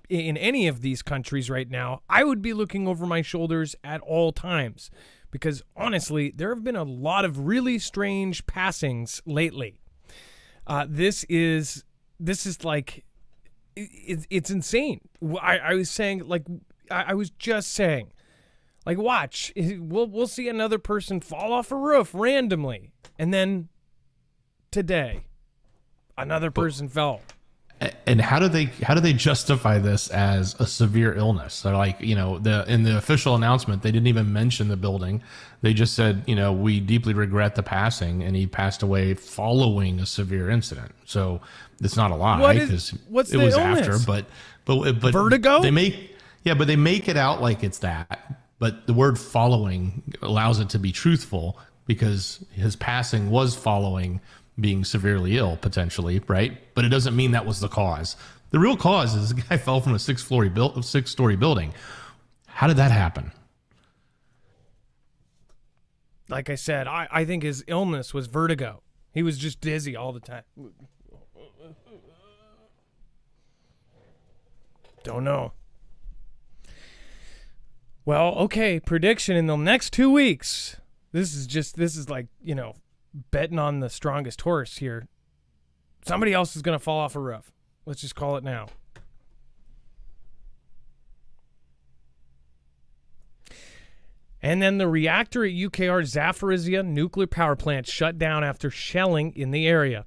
any of these countries right now, I would be looking over my shoulders at all times, because honestly, there have been a lot of really strange passings lately. This is like it's insane. I was saying, like, I was just saying. Like, watch, we'll see another person fall off a roof randomly. And then today, another person fell. And how do they justify this as a severe illness? So like, in the official announcement, they didn't even mention the building. They just said, we deeply regret the passing, and he passed away following a severe incident. So it's not a lie, because it was after, but vertigo? They make it out like it's that. But the word following allows it to be truthful, because his passing was following being severely ill, potentially, right? But it doesn't mean that was the cause. The real cause is the guy fell from a 6-story building. How did that happen? Like I said, I think his illness was vertigo. He was just dizzy all the time. Don't know. Well, okay, prediction in the next 2 weeks. This is like, betting on the strongest horse here. Somebody else is going to fall off a roof. Let's just call it now. And then the reactor at UKR Zaporizhzhia nuclear power plant shut down after shelling in the area.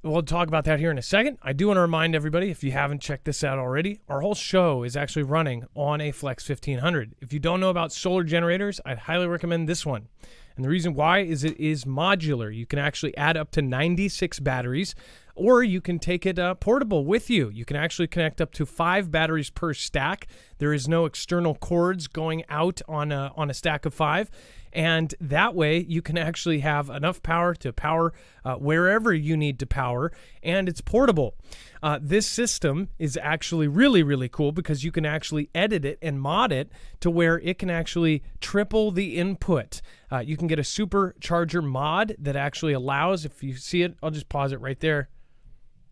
We'll talk about that here in a second. I do want to remind everybody, if you haven't checked this out already, our whole show is actually running on a Flex 1500. If you don't know about solar generators, I'd highly recommend this one. And the reason why is it is modular. You can actually add up to 96 batteries, or you can take it portable with you. You can actually connect up to 5 batteries per stack. There is no external cords going out on a stack of 5. And that way you can actually have enough power to power wherever you need to power, and it's portable. This system is actually really, really cool, because you can actually edit it and mod it to where it can actually triple the input. You can get a supercharger mod that actually allows, if you see it, I'll just pause it right there.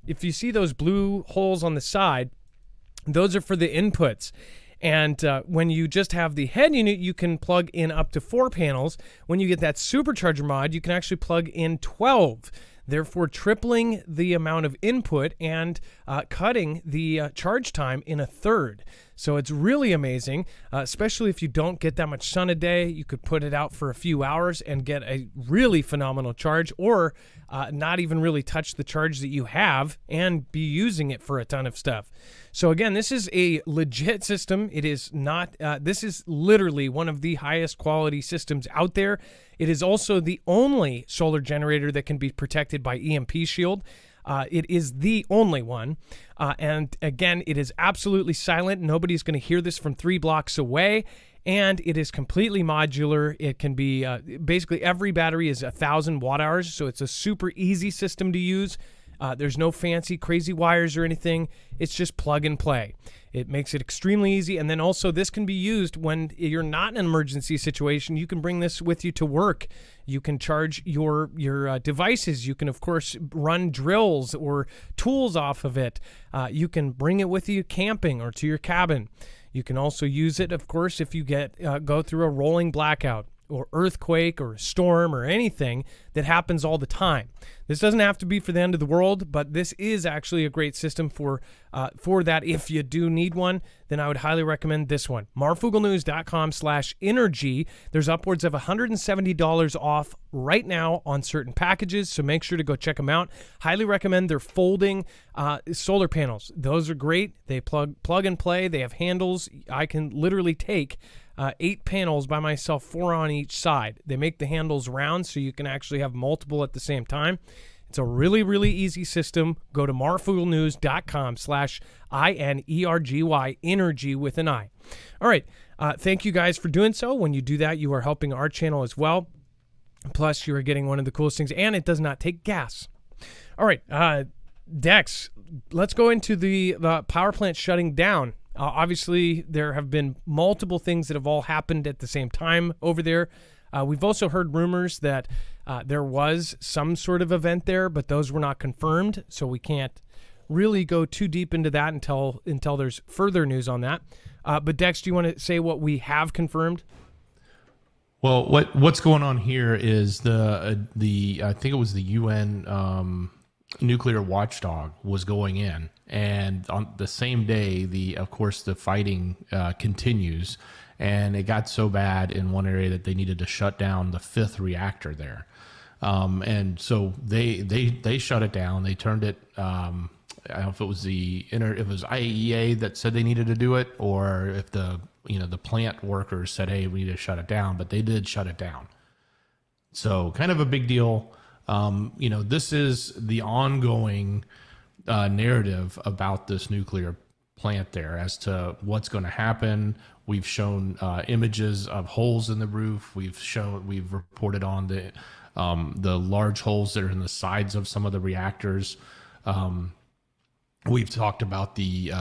If you see those blue holes on the side, those are for the inputs. And when you just have the head unit, you can plug in up to 4 panels. When you get that supercharger mod, you can actually plug in 12, therefore tripling the amount of input and cutting the charge time in a third. So it's really amazing, especially if you don't get that much sun a day. You could put it out for a few hours and get a really phenomenal charge, or not even really touch the charge that you have and be using it for a ton of stuff. So again, this is a legit system. It is not, this is literally one of the highest quality systems out there. It is also the only solar generator that can be protected by EMP shield. It is the only one. And again, it is absolutely silent. Nobody's going to hear this from 3 blocks away. And it is completely modular. It can be, basically every battery is 1,000 watt hours. So it's a super easy system to use. There's no fancy, crazy wires or anything. It's just plug and play. It makes it extremely easy. And then also this can be used when you're not in an emergency situation. You can bring this with you to work. You can charge your devices. You can, of course, run drills or tools off of it. You can bring it with you camping or to your cabin. You can also use it, of course, if you go through a rolling blackout or earthquake or a storm or anything that happens all the time. This doesn't have to be for the end of the world, but this is actually a great system for that. If you do need one, then I would highly recommend this one. marfooglenews.com/energy. There's upwards of $170 off right now on certain packages, so make sure to go check them out. Highly recommend their folding solar panels. Those are great. They plug and play. They have handles. I can literally take 8 panels by myself, 4 on each side. They make the handles round so you can actually have multiple at the same time. It's a really, really easy system. Go to marfooglenews.com/INERGY, energy with an I. All right. Thank you guys for doing so. When you do that, you are helping our channel as well. Plus, you are getting one of the coolest things, and it does not take gas. All right. Dex, let's go into the power plant shutting down. Obviously, there have been multiple things that have all happened at the same time over there. We've also heard rumors that there was some sort of event there, but those were not confirmed, so we can't really go too deep into that until there's further news on that. But Dex, do you want to say what we have confirmed? Well, what's going on here is the I think it was the UN nuclear watchdog was going in, and on the same day, of course the fighting continues, and it got so bad in one area that they needed to shut down the 5th reactor there, and so they shut it down. They turned it. I don't know if it was it was IAEA that said they needed to do it, or if the plant workers said, hey, we need to shut it down, but they did shut it down. So kind of a big deal. This is the ongoing narrative about this nuclear plant there as to what's going to happen. We've shown images of holes in the roof. We've reported on the large holes that are in the sides of some of the reactors. We've talked about the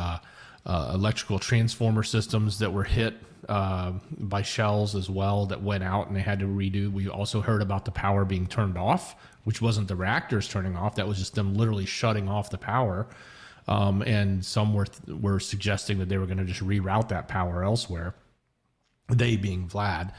electrical transformer systems that were hit by shells as well, that went out and they had to redo. We also heard about the power being turned off, which wasn't the reactors turning off. That was just them literally shutting off the power. And some were suggesting that they were going to just reroute that power elsewhere, they being Vlad.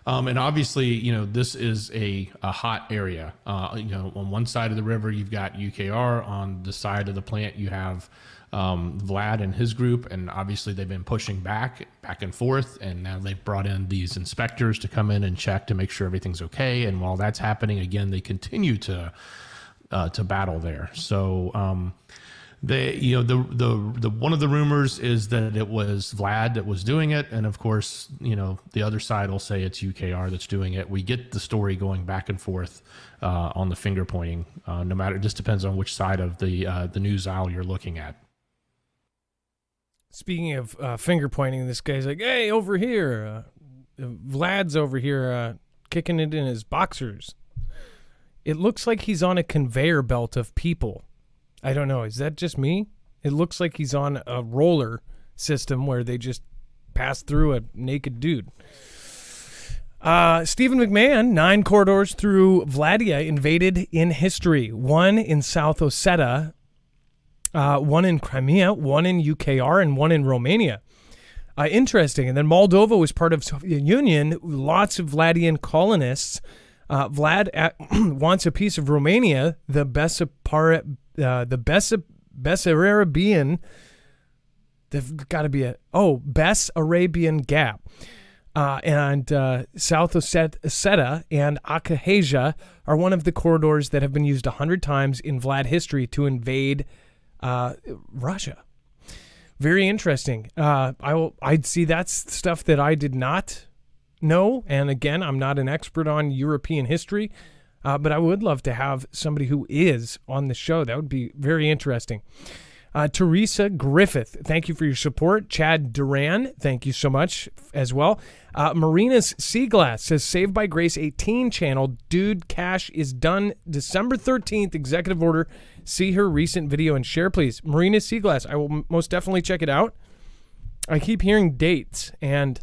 And obviously, this is a hot area. On one side of the river, you've got UKR. On the side of the plant, you have Vlad and his group. And obviously, they've been pushing back and forth. And now they've brought in these inspectors to come in and check to make sure everything's okay. And while that's happening, again, they continue to battle there. So the one of the rumors is that it was Vlad that was doing it, and of course, the other side will say it's UKR that's doing it. We get the story going back and forth on the finger pointing. No matter, it just depends on which side of the news aisle you're looking at. Speaking of finger pointing, this guy's like, "Hey, over here, Vlad's over here kicking it in his boxers." It looks like he's on a conveyor belt of people. I don't know. Is that just me? It looks like he's on a roller system where they just pass through a naked dude. Stephen McMahon, 9 corridors through Vladia invaded in history. 1 in South Ossetia, 1 in Crimea, 1 in UKR, and 1 in Romania. Interesting. And then Moldova was part of Soviet Union. Lots of Vladian colonists. Vlad wants a piece of Romania, the Bessarabian. There's got to be Bessarabian Gap, and South Ossetia and Abkhazia are one of the corridors that have been used 100 times in Vlad history to invade Russia. Very interesting. I'd see that's stuff that I did not know, and again, I'm not an expert on European history. But I would love to have somebody who is on the show. That would be very interesting. Teresa Griffith, thank you for your support. Chad Duran, thank you so much as well. Marina's Seaglass says, Saved by Grace 18 channel, Dude Cash is done December 13th, executive order. See her recent video and share, please. Marina's Seaglass, I will most definitely check it out. I keep hearing dates, and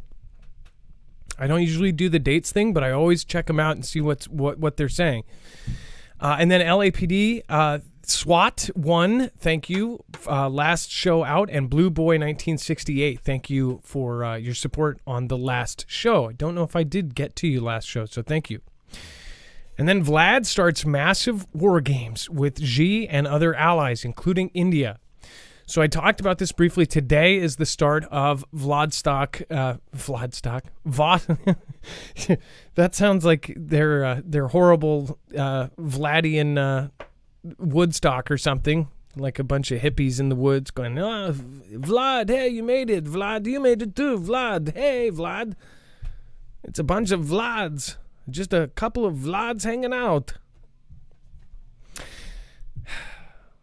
I don't usually do the dates thing, but I always check them out and see what they're saying. And then LAPD, SWAT 1, thank you. Last show out, and Blue Boy 1968, thank you for your support on the last show. I don't know if I did get to you last show, so thank you. And then Vlad starts massive war games with Xi and other allies, including India. So I talked about this briefly. Today is the start of Vostok. That sounds like they're horrible Vladian Woodstock or something, like a bunch of hippies in the woods going, oh, Vlad, hey, you made it. Vlad, you made it too. Vlad, hey, Vlad. It's a bunch of Vlads. Just a couple of Vlads hanging out.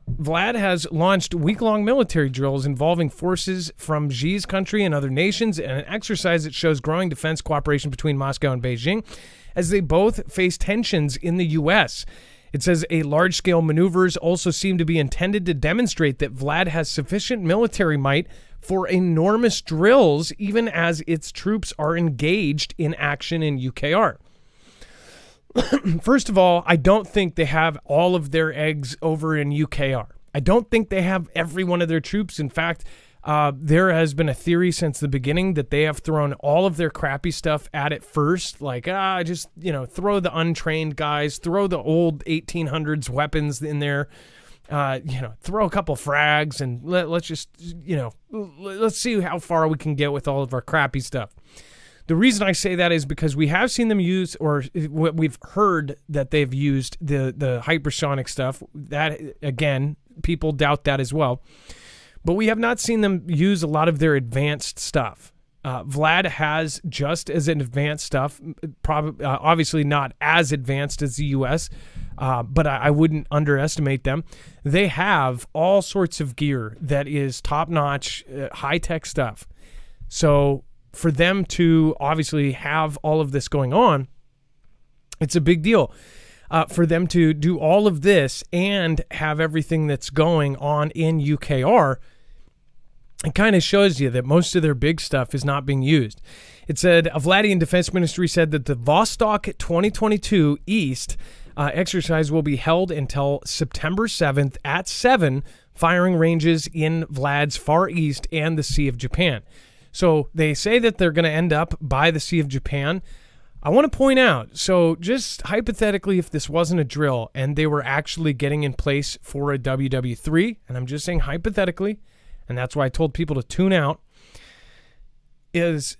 Vlad has launched week-long military drills involving forces from Xi's country and other nations, and an exercise that shows growing defense cooperation between Moscow and Beijing as they both face tensions in the U.S. It says large-scale maneuvers also seem to be intended to demonstrate that Vlad has sufficient military might for enormous drills, even as its troops are engaged in action in UKR. First of all, I don't think they have all of their eggs over in UKR. I don't think they have every one of their troops. In fact, there has been a theory since the beginning that they have thrown all of their crappy stuff at it first. Like, just, throw the untrained guys, throw the old 1800s weapons in there, throw a couple frags, and let's just, let's see how far we can get with all of our crappy stuff. The reason I say that is because we have seen them use, or we've heard that they've used the hypersonic stuff. That, again, people doubt that as well. But we have not seen them use a lot of their advanced stuff. Vlad has just as advanced stuff, obviously not as advanced as the U.S., but I wouldn't underestimate them. They have all sorts of gear that is top-notch, high-tech stuff. So for them to obviously have all of this going on, it's a big deal. For them to do all of this and have everything that's going on in UKR, it kind of shows you that most of their big stuff is not being used. It said, a Vladian Defense Ministry said that the Vostok 2022 East exercise will be held until September 7th at 7 firing ranges in Vlad's Far East and the Sea of Japan. So they say that they're going to end up by the Sea of Japan. I want to point out, so just hypothetically, if this wasn't a drill and they were actually getting in place for a WW3, and I'm just saying hypothetically, and that's why I told people to tune out, is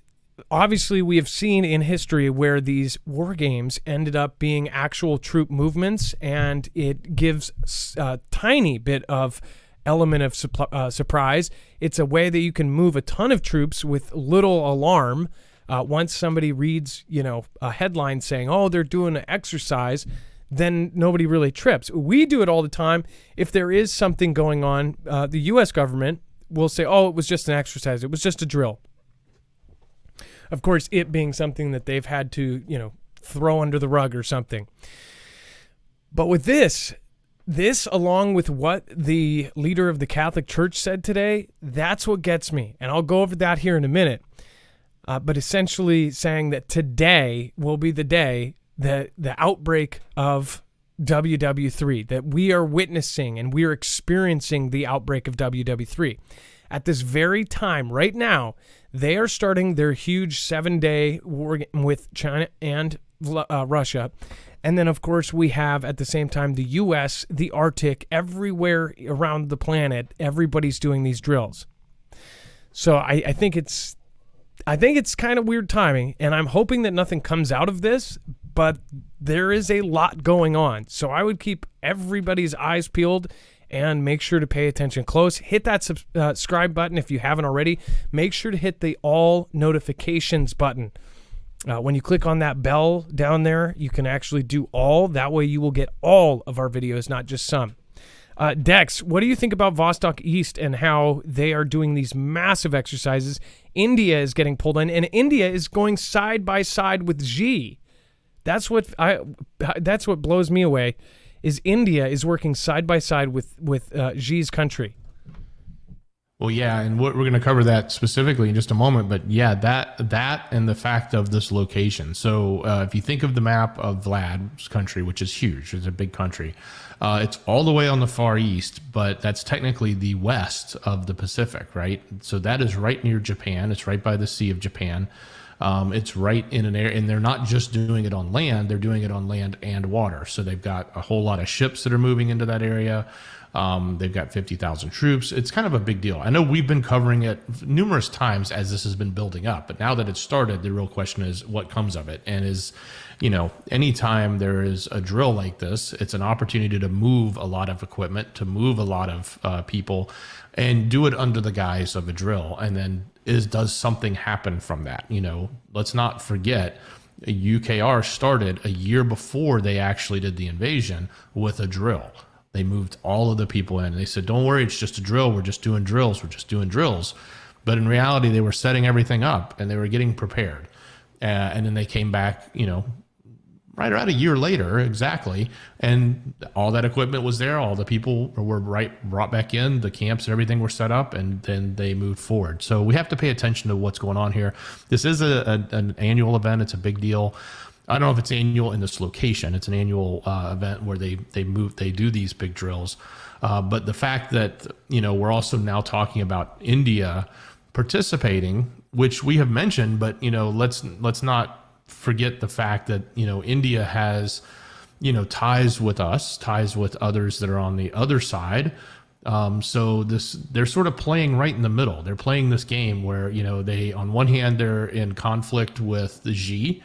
obviously we have seen in history where these war games ended up being actual troop movements, and it gives a tiny bit of element of surprise. It's a way that you can move a ton of troops with little alarm. Once somebody reads, a headline saying, oh, they're doing an exercise, then nobody really trips. We do it all the time. If there is something going on, the U.S. government will say, oh, it was just an exercise. It was just a drill. Of course, it being something that they've had to, throw under the rug or something. But with this, along with what the leader of the Catholic Church said today, that's what gets me. And I'll go over that here in a minute. But essentially saying that today will be the day that the outbreak of WW3, that we are witnessing and we are experiencing the outbreak of WW3. At this very time, right now, they are starting their huge 7-day war with China and Russia. And then, of course, we have at the same time the U.S., the Arctic, everywhere around the planet, everybody's doing these drills. So I think it's kind of weird timing, and I'm hoping that nothing comes out of this, but there is a lot going on. So I would keep everybody's eyes peeled and make sure to pay attention close. Hit that subscribe button if you haven't already. Make sure to hit the all notifications button. When you click on that bell down there, you can actually do all. That way you will get all of our videos, not just some. Dex, what do you think about Vostok East and how they are doing these massive exercises? India is getting pulled in, and India is going side by side with Xi. That's what blows me away, is India is working side by side with Xi's country. Well, yeah, and we're going to cover that specifically in just a moment. But yeah, that and the fact of this location. So if you think of the map of Vlad's country, which is huge, it's a big country. It's all the way on the far east, but that's technically the west of the Pacific, right? So that is right near Japan. It's right by the Sea of Japan. It's right in an area, and they're not just doing it on land, they're doing it on land and water. So they've got a whole lot of ships that are moving into that area. They've got 50,000 troops. It's kind of a big deal. I know we've been covering it numerous times as this has been building up, but now that it's started, the real question is what comes of it. And is, anytime there is a drill like this, it's an opportunity to move a lot of equipment, to move a lot of people, and do it under the guise of a drill. And then does something happen from that? Let's not forget, UKR started a year before they actually did the invasion with a drill. They moved all of the people in. They said, don't worry, it's just a drill. We're just doing drills. We're just doing drills. But in reality, they were setting everything up and they were getting prepared. And then they came back, right around a year later, exactly. And all that equipment was there. All the people were brought back in. The camps and everything were set up, and then they moved forward. So we have to pay attention to what's going on here. This is an annual event. It's a big deal. I don't know if it's annual in this location. It's an annual event where they do these big drills. But the fact that, we're also now talking about India participating, which we have mentioned, but, let's not forget the fact that, India has, ties with us, ties with others that are on the other side. So they're sort of playing right in the middle. They're playing this game where, they, on one hand, they're in conflict with the Xi,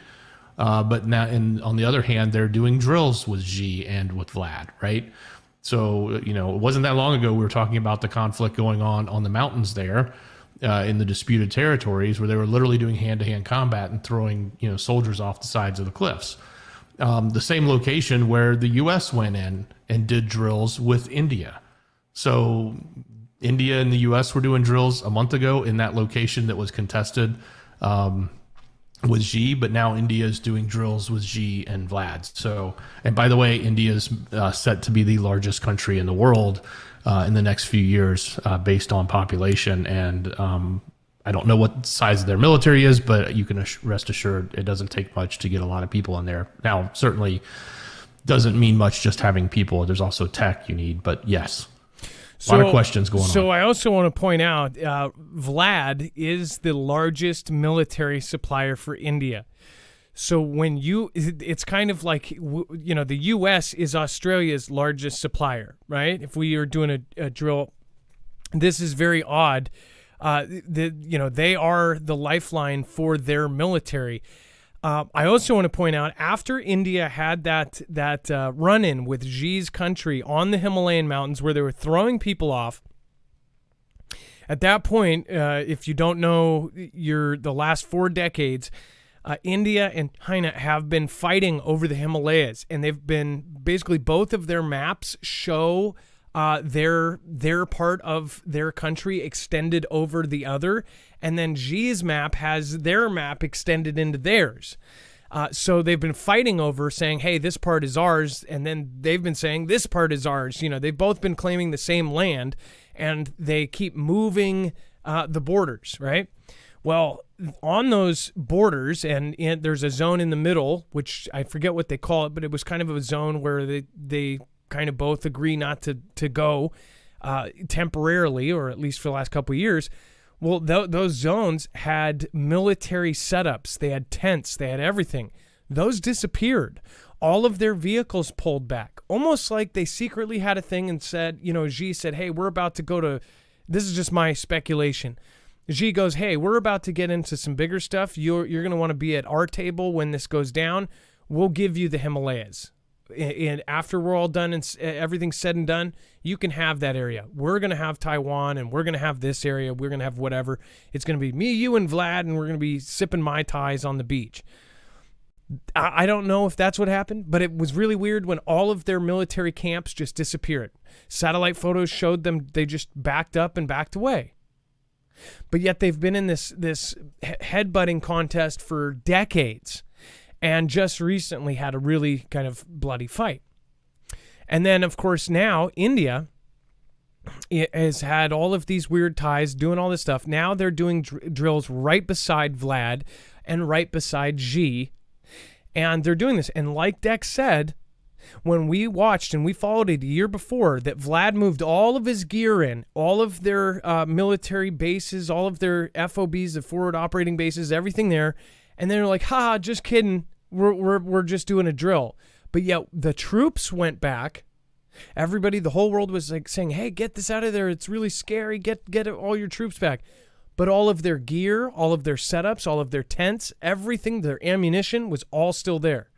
but now, on the other hand, they're doing drills with Xi and with Vlad, right? So, it wasn't that long ago we were talking about the conflict going on the mountains there in the disputed territories, where they were literally doing hand-to-hand combat and throwing, soldiers off the sides of the cliffs. The same location where the U.S. went in and did drills with India. So India and the U.S. were doing drills a month ago in that location that was contested with Xi, but now India is doing drills with Xi and Vlad. So, and by the way, India is set to be the largest country in the world in the next few years based on population. And I don't know what the size of their military is, but you can rest assured it doesn't take much to get a lot of people in there. Now, certainly doesn't mean much just having people. There's also tech you need, but yes. A lot of questions going on. So I also want to point out, Vlad is the largest military supplier for India. So it's kind of like, the U.S. is Australia's largest supplier, right? If we are doing a drill, this is very odd. They are the lifeline for their military. I also want to point out, after India had that run-in with Xi's country on the Himalayan mountains where they were throwing people off, at that point, if you don't know, the last 4 decades, India and China have been fighting over the Himalayas, and they've been basically, both of their maps show their part of their country extended over the other, and then Xi's map has their map extended into theirs. So they've been fighting over, saying, hey, this part is ours, and then they've been saying this part is ours. They've both been claiming the same land, and they keep moving the borders, right? Well, on those borders, and there's a zone in the middle, which I forget what they call it, but it was kind of a zone where they kind of both agree not to go temporarily, or at least for the last couple of years. Well, those zones had military setups. They had tents. They had everything. Those disappeared. All of their vehicles pulled back, almost like they secretly had a thing and said, Xi said, hey, we're about to go to, this is just my speculation. Xi goes, hey, we're about to get into some bigger stuff. You're going to want to be at our table when this goes down. We'll give you the Himalayas. And after we're all done and everything's said and done, you can have that area. We're going to have Taiwan, and we're going to have this area. We're going to have whatever. It's going to be me, you, and Vlad, and we're going to be sipping Mai Tais on the beach. I don't know if that's what happened, but it was really weird when all of their military camps just disappeared. Satellite photos showed them they just backed up and backed away. But yet they've been in this headbutting contest for decades and just recently had a really kind of bloody fight. And then, of course, now India has had all of these weird ties, doing all this stuff. Now they're doing drills right beside Vlad and right beside Xi. And they're doing this. And like Dex said, when we watched and we followed it a year before, that Vlad moved all of his gear in, all of their military bases, all of their FOBs, the forward operating bases, everything there. And they're like, haha, just kidding. We're just doing a drill. But yet the troops went back. Everybody, the whole world was like saying, hey, get this out of there. It's really scary. Get all your troops back. But all of their gear, all of their setups, all of their tents, everything, their ammunition was all still there.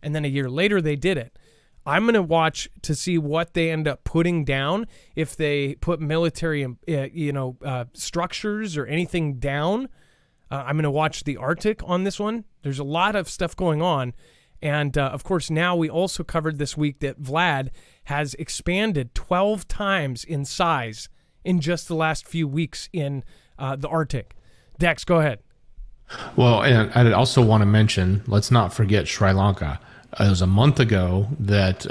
And then a year later, they did it. I'm going to watch to see what they end up putting down, if they put military, structures or anything down. I'm going to watch the Arctic on this one. There's a lot of stuff going on. And, of course, now we also covered this week that Vlad has expanded 12 times in size in just the last few weeks in the Arctic. Dex, go ahead. Well, and I also want to mention, let's not forget Sri Lanka. It was a month ago that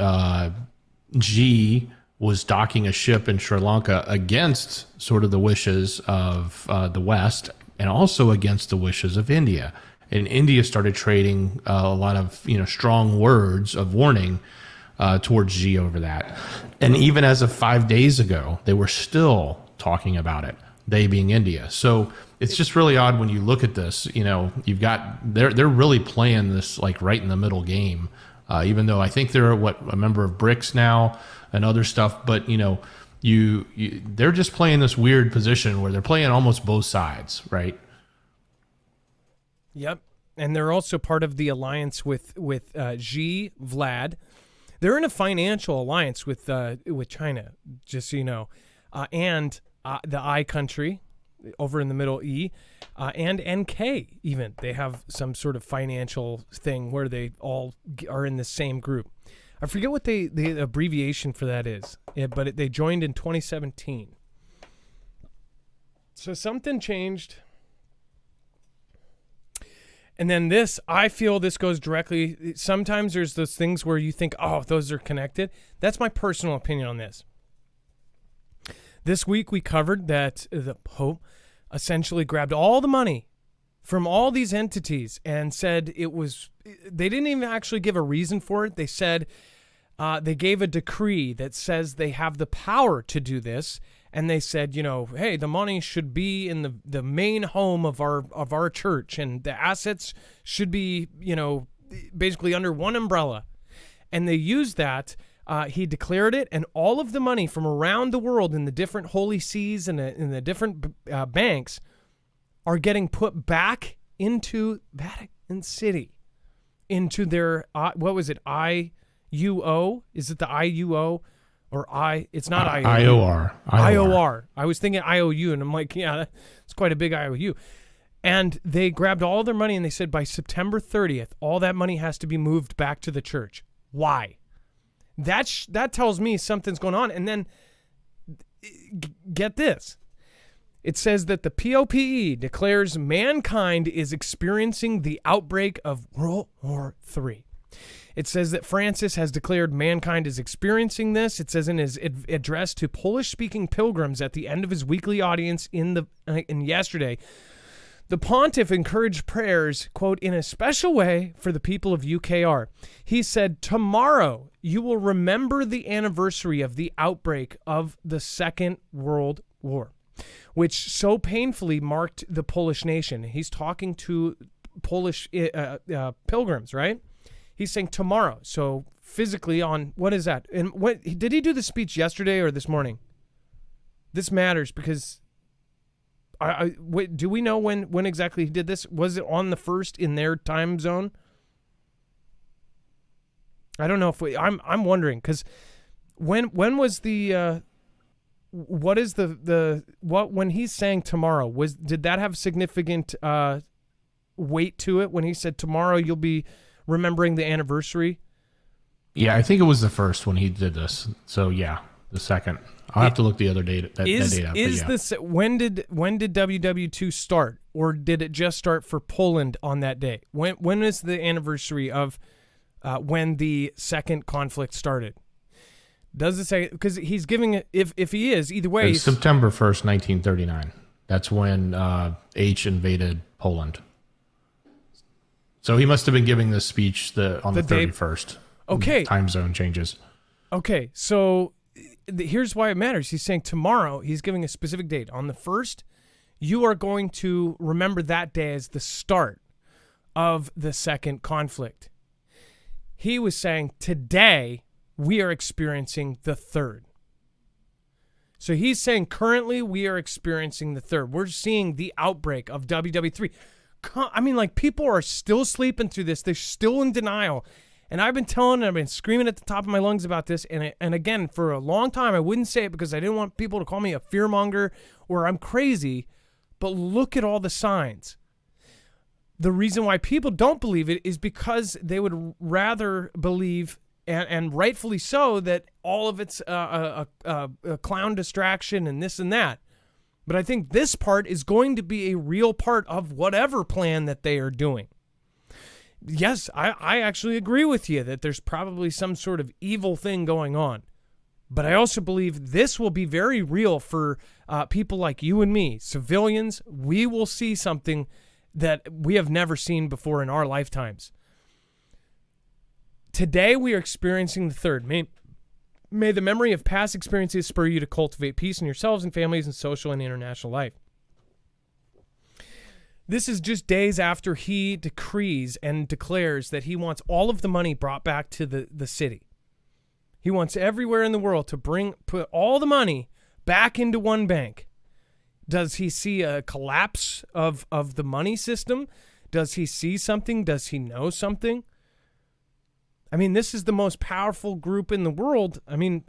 Xi was docking a ship in Sri Lanka against sort of the wishes of the West and also against the wishes of India. And India started trading a lot of strong words of warning towards Xi over that. And even as of 5 days ago, they were still talking about it, they being India. So it's just really odd when you look at this. You've got they're really playing this like right in the middle game, even though I think they're a member of BRICS now and other stuff. But they're just playing this weird position where they're playing almost both sides, right? Yep, and they're also part of the alliance with Xi, Vlad. They're in a financial alliance with China, just so you know, and the I country over in the middle, E, and NK even. They have some sort of financial thing where they all are in the same group. I forget what the abbreviation for that is, but they joined in 2017. So something changed. And then I feel this goes directly. Sometimes there's those things where you think, oh, those are connected. That's my personal opinion on this. This week we covered that the Pope essentially grabbed all the money from all these entities and said they didn't even actually give a reason for it. They said they gave a decree that says they have the power to do this. And they said, hey, the money should be in the main home of our church, and the assets should be, basically under one umbrella. And they used that. He declared it, and all of the money from around the world in the different holy sees and in the different banks are getting put back into Vatican City, into their what was it? IUO? Is it the IUO? Or it's not IOR. IOR. I was thinking IOU, and I'm like, yeah, it's quite a big IOU. And they grabbed all their money, and they said by September 30th, all that money has to be moved back to the church. Why? That tells me something's going on. And then, get this. It says that the POPE declares mankind is experiencing the outbreak of World War III. It says that Francis has declared mankind is experiencing this. It says in his address to Polish-speaking pilgrims at the end of his weekly audience in yesterday, the pontiff encouraged prayers, quote, in a special way for the people of UKR. He said, tomorrow you will remember the anniversary of the outbreak of the Second World War, which so painfully marked the Polish nation. He's talking to Polish pilgrims, right? He's saying tomorrow. So physically on, what is that? And what did he do the speech yesterday or this morning? This matters because do we know when exactly he did this? Was it on the 1st in their time zone? I don't know if I'm wondering because when was the what is when he's saying tomorrow, did that have significant weight to it when he said tomorrow you'll be remembering the anniversary. Yeah, I think it was the first when he did this. So yeah, the second. I'll have to look the other date. That date up. Is this when did WW2 start, or did it just start for Poland on that day? When is the anniversary of when the second conflict started? Does it say? Because he's giving it. If he is either way, it's September 1st, 1939. That's when H invaded Poland. So he must have been giving this speech on the 31st. Okay. Time zone changes. Okay, so here's why it matters. He's saying tomorrow, he's giving a specific date. On the 1st, you are going to remember that day as the start of the second conflict. He was saying today, we are experiencing the third. So he's saying currently we are experiencing the third. We're seeing the outbreak of WW3. I mean, like, people are still sleeping through this. They're still in denial. And I've been screaming at the top of my lungs about this. And again, for a long time, I wouldn't say it because I didn't want people to call me a fearmonger or I'm crazy. But look at all the signs. The reason why people don't believe it is because they would rather believe, and rightfully so, that all of it's a clown distraction and this and that. But I think this part is going to be a real part of whatever plan that they are doing. Yes, I actually agree with you that there's probably some sort of evil thing going on. But I also believe this will be very real for people like you and me, civilians. We will see something that we have never seen before in our lifetimes. Today, we are experiencing the third. May the memory of past experiences spur you to cultivate peace in yourselves and families and social and international life. This is just days after he decrees and declares that he wants all of the money brought back to the city. He wants everywhere in the world to put all the money back into one bank. Does he see a collapse of the money system? Does he see something? Does he know something? I mean, this is the most powerful group in the world. I mean,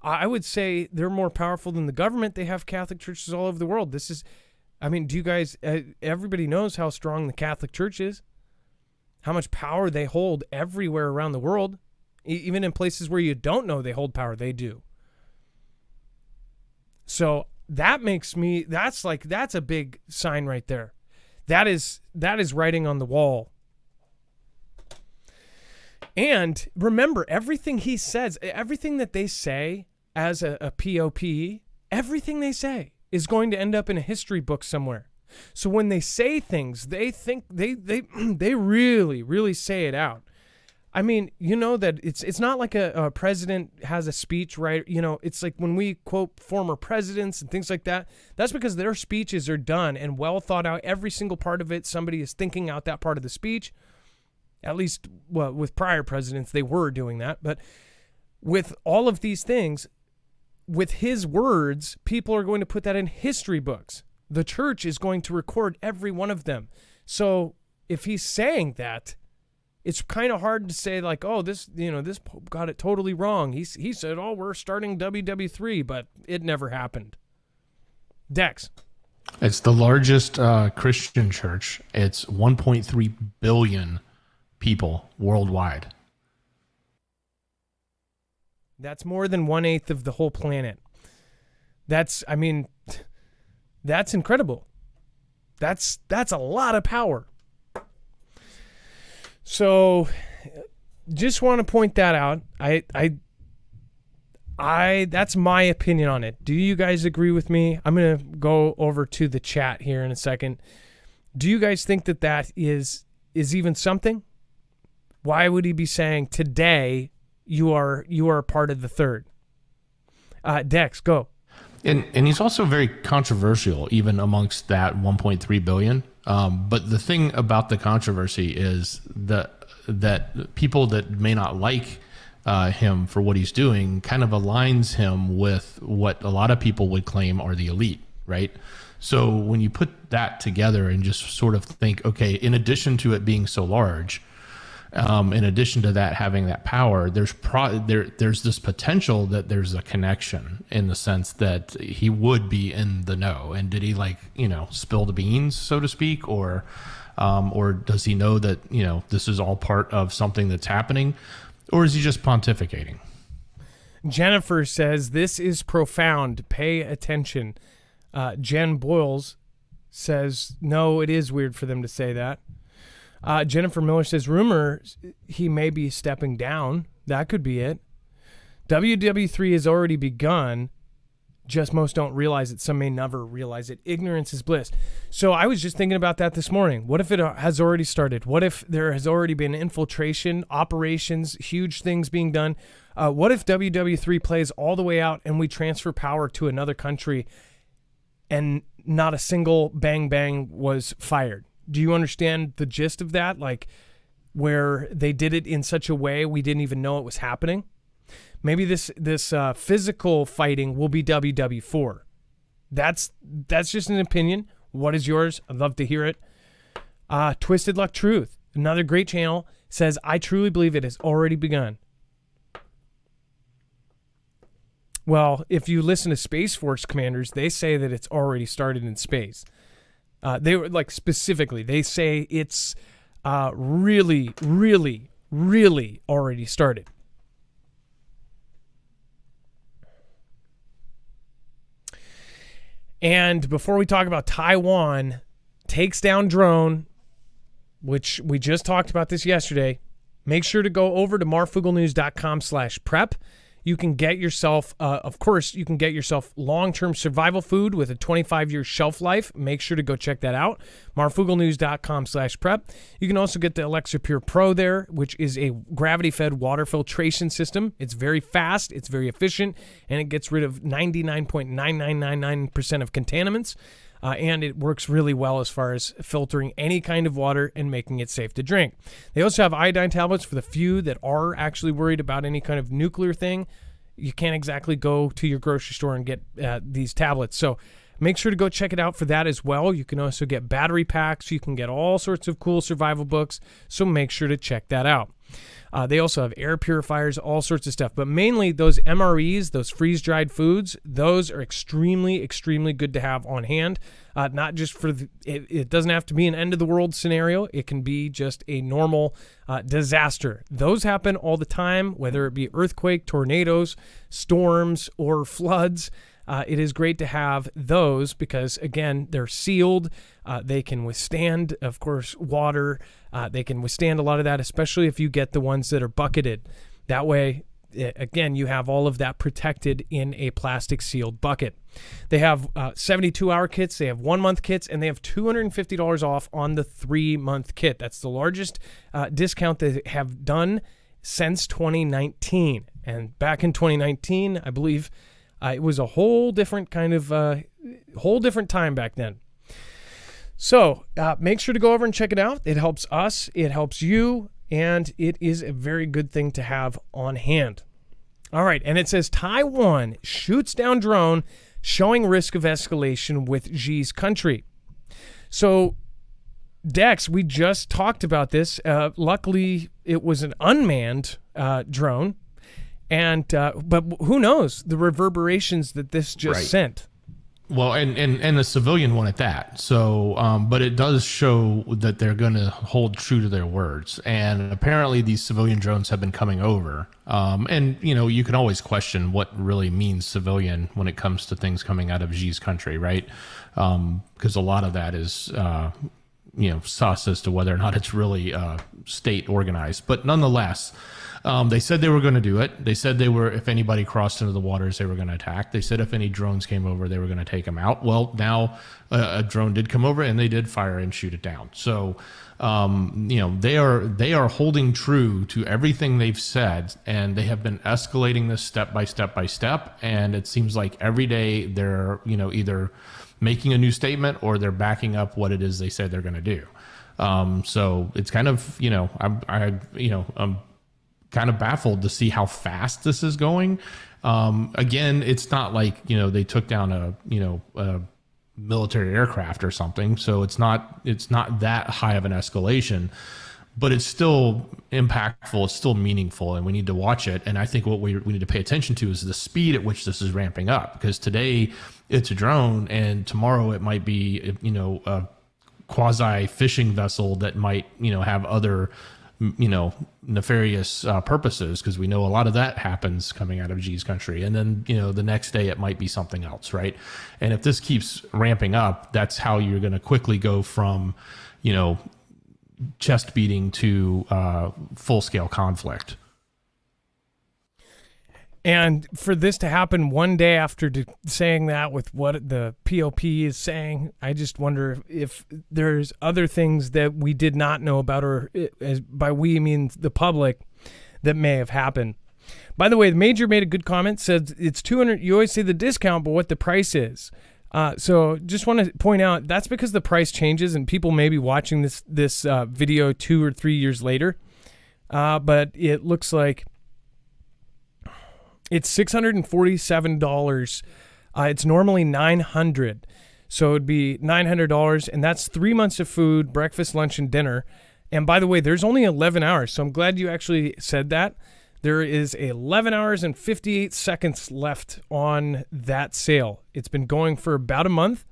I would say they're more powerful than the government. They have Catholic churches all over the world. Do you guys, everybody knows how strong the Catholic Church is, how much power they hold everywhere around the world. Even in places where you don't know they hold power, they do. So that makes me, that's a big sign right there. That is writing on the wall. And remember, everything he says, everything that they say as a POP, everything they say is going to end up in a history book somewhere. So when they say things, they think they really, really say it out. I mean, you know that it's not like a president has a speech, right? You know, it's like when we quote former presidents and things like that, that's because their speeches are done and well thought out. Every single part of it, somebody is thinking out that part of the speech. At least, well, with prior presidents, they were doing that. But with all of these things, with his words, people are going to put that in history books. The church is going to record every one of them. So if he's saying that, it's kind of hard to say like, oh, this Pope got it totally wrong. He said, oh, we're starting WW3, but it never happened. Dex. It's the largest Christian church. It's 1.3 billion people worldwide. That's more than 1/8 of the whole planet. That's incredible. That's a lot of power. So just want to point that out. I that's my opinion on it. Do you guys agree with me? I'm going to go over to the chat here in a second. Do you guys think that is even something? Why would he be saying today you are part of the third? Dex, go. And he's also very controversial, even amongst that 1.3 billion. But the thing about the controversy is that people that may not like him for what he's doing kind of aligns him with what a lot of people would claim are the elite, right? So when you put that together and just sort of think, okay, in addition to it being so large, in addition to that having that power, there's this potential that there's a connection in the sense that he would be in the know. And did he spill the beans, so to speak, or Or does he know that, this is all part of something that's happening? Or is he just pontificating? Jennifer says, this is profound. Pay attention. Jen Boyles says, no, it is weird for them to say that. Jennifer Miller says, rumor he may be stepping down. That could be it. WW3 has already begun. Just most don't realize it. Some may never realize it. Ignorance is bliss. So I was just thinking about that this morning. What if it has already started? What if there has already been infiltration, operations, huge things being done? What if WW3 plays all the way out and we transfer power to another country and not a single bang bang was fired? Do you understand the gist of that? Like where they did it in such a way we didn't even know it was happening? Maybe this physical fighting will be WW4. That's just an opinion. What is yours? I'd love to hear it. Twisted Luck Truth, another great channel, says, I truly believe it has already begun. Well, if you listen to Space Force commanders, they say that it's already started in space. They were like specifically, they say it's really, really, really already started. And before we talk about Taiwan takes down drone, which we just talked about this yesterday, make sure to go over to marfooglenews.com/prep. You can get yourself, of course, you can get yourself long-term survival food with a 25-year shelf life. Make sure to go check that out. marfooglenews.com/prep. You can also get the Alexa Pure Pro there, which is a gravity-fed water filtration system. It's very fast, it's very efficient, and it gets rid of 99.9999% of contaminants. And it works really well as far as filtering any kind of water and making it safe to drink. They also have iodine tablets for the few that are actually worried about any kind of nuclear thing. You can't exactly go to your grocery store and get these tablets. So make sure to go check it out for that as well. You can also get battery packs. You can get all sorts of cool survival books. So make sure to check that out. They also have air purifiers, all sorts of stuff. But mainly those MREs, those freeze-dried foods, those are extremely, extremely good to have on hand. Not just for it doesn't have to be an end-of-the-world scenario. It can be just a normal disaster. Those happen all the time, whether it be earthquake, tornadoes, storms, or floods. It is great to have those because, again, they're sealed. They can withstand, of course, water. They can withstand a lot of that, especially if you get the ones that are bucketed. That way, again, you have all of that protected in a plastic sealed bucket. They have 72-hour kits. They have 1-month kits, and they have $250 off on the 3-month kit. That's the largest discount they have done since 2019. And back in 2019, I believe it was a whole different kind of whole different time back then. So make sure to go over and check it out. It helps us. It helps you. And it is a very good thing to have on hand. All right. And it says Taiwan shoots down drone showing risk of escalation with Xi's country. So, Dex, we just talked about this. Luckily, it was an unmanned drone. And but who knows the reverberations that this just sent. Well, and a civilian one at that. So, but it does show that they're going to hold true to their words. And apparently these civilian drones have been coming over. And, you can always question what really means civilian when it comes to things coming out of Xi's country, right? Because a lot of that is, sus as to whether or not it's really state organized. But nonetheless, they said they were going to do it. They said if anybody crossed into the waters, they were going to attack. They said if any drones came over, they were going to take them out. Well, now a drone did come over and they did fire and shoot it down. So, they are holding true to everything they've said, and they have been escalating this step by step by step. And it seems like every day they're, either making a new statement or they're backing up what it is they said they're going to do. So it's kind of, I'm kind of baffled to see how fast this is going. Again, it's not like, they took down a military aircraft or something. So it's not that high of an escalation, but it's still impactful. It's still meaningful, and we need to watch it. And I think what we need to pay attention to is the speed at which this is ramping up, because today it's a drone and tomorrow it might be, quasi fishing vessel that might, have other, nefarious purposes, because we know a lot of that happens coming out of G's country. And then, the next day it might be something else, right? And if this keeps ramping up, that's how you're going to quickly go from, chest beating to full scale conflict. And for this to happen one day after saying that with what the POP is saying, I just wonder if there's other things that we did not know about, or as by we, I mean the public, that may have happened. By the way, the Major made a good comment, said it's 200. You always say the discount, but what the price is. So just want to point out, that's because the price changes and people may be watching this video 2 or 3 years later. But it looks like it's $647. It's normally $900. So it'd be $900, and that's 3 months of food, breakfast, lunch, and dinner. And by the way, there's only 11 hours. So I'm glad you actually said that. There is 11 hours and 58 seconds left on that sale. It's been going for about a month.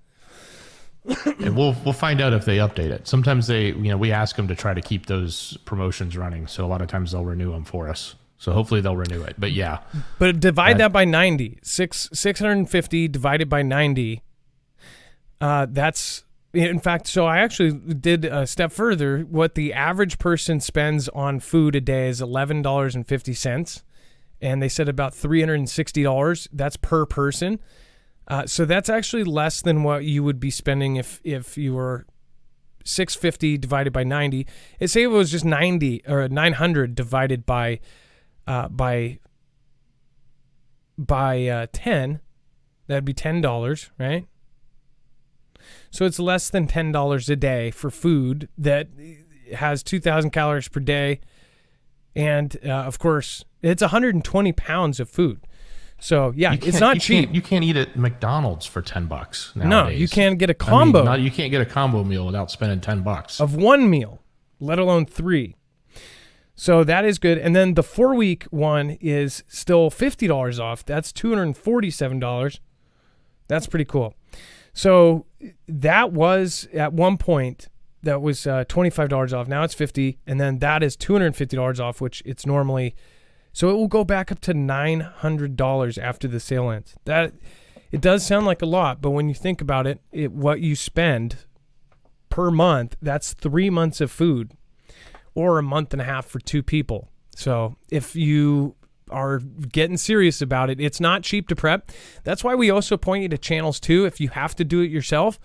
And we'll find out if they update it. Sometimes we ask them to try to keep those promotions running. So a lot of times they'll renew them for us. So hopefully they'll renew it. But yeah. But divide that by 90. 650 divided by 90. That's, in fact, so I actually did a step further. What the average person spends on food a day is $11.50. And they said about $360. That's per person. So that's actually less than what you would be spending if you were 650 divided by 90. Say it was just 90 or 900 divided by 10, that'd be $10, right? So it's less than $10 a day for food that has 2,000 calories per day. And of course, it's 120 pounds of food. So yeah, it's not cheap. You can't eat at McDonald's for $10 nowadays. No, you can't get a combo. You can't get a combo meal without spending $10 of one meal, let alone 3. So that is good. And then the 4-week one is still $50 off. That's $247. That's pretty cool. So that was at one point, that was $25 off. Now it's $50. And then that is $250 off, which it's normally. So it will go back up to $900 after the sale ends. That, it does sound like a lot, but when you think about it, what you spend per month, that's 3 months of food. Or a month and a half for 2 people. So if you are getting serious about it, it's not cheap to prep. That's why we also point you to channels too. If you have to do it yourself,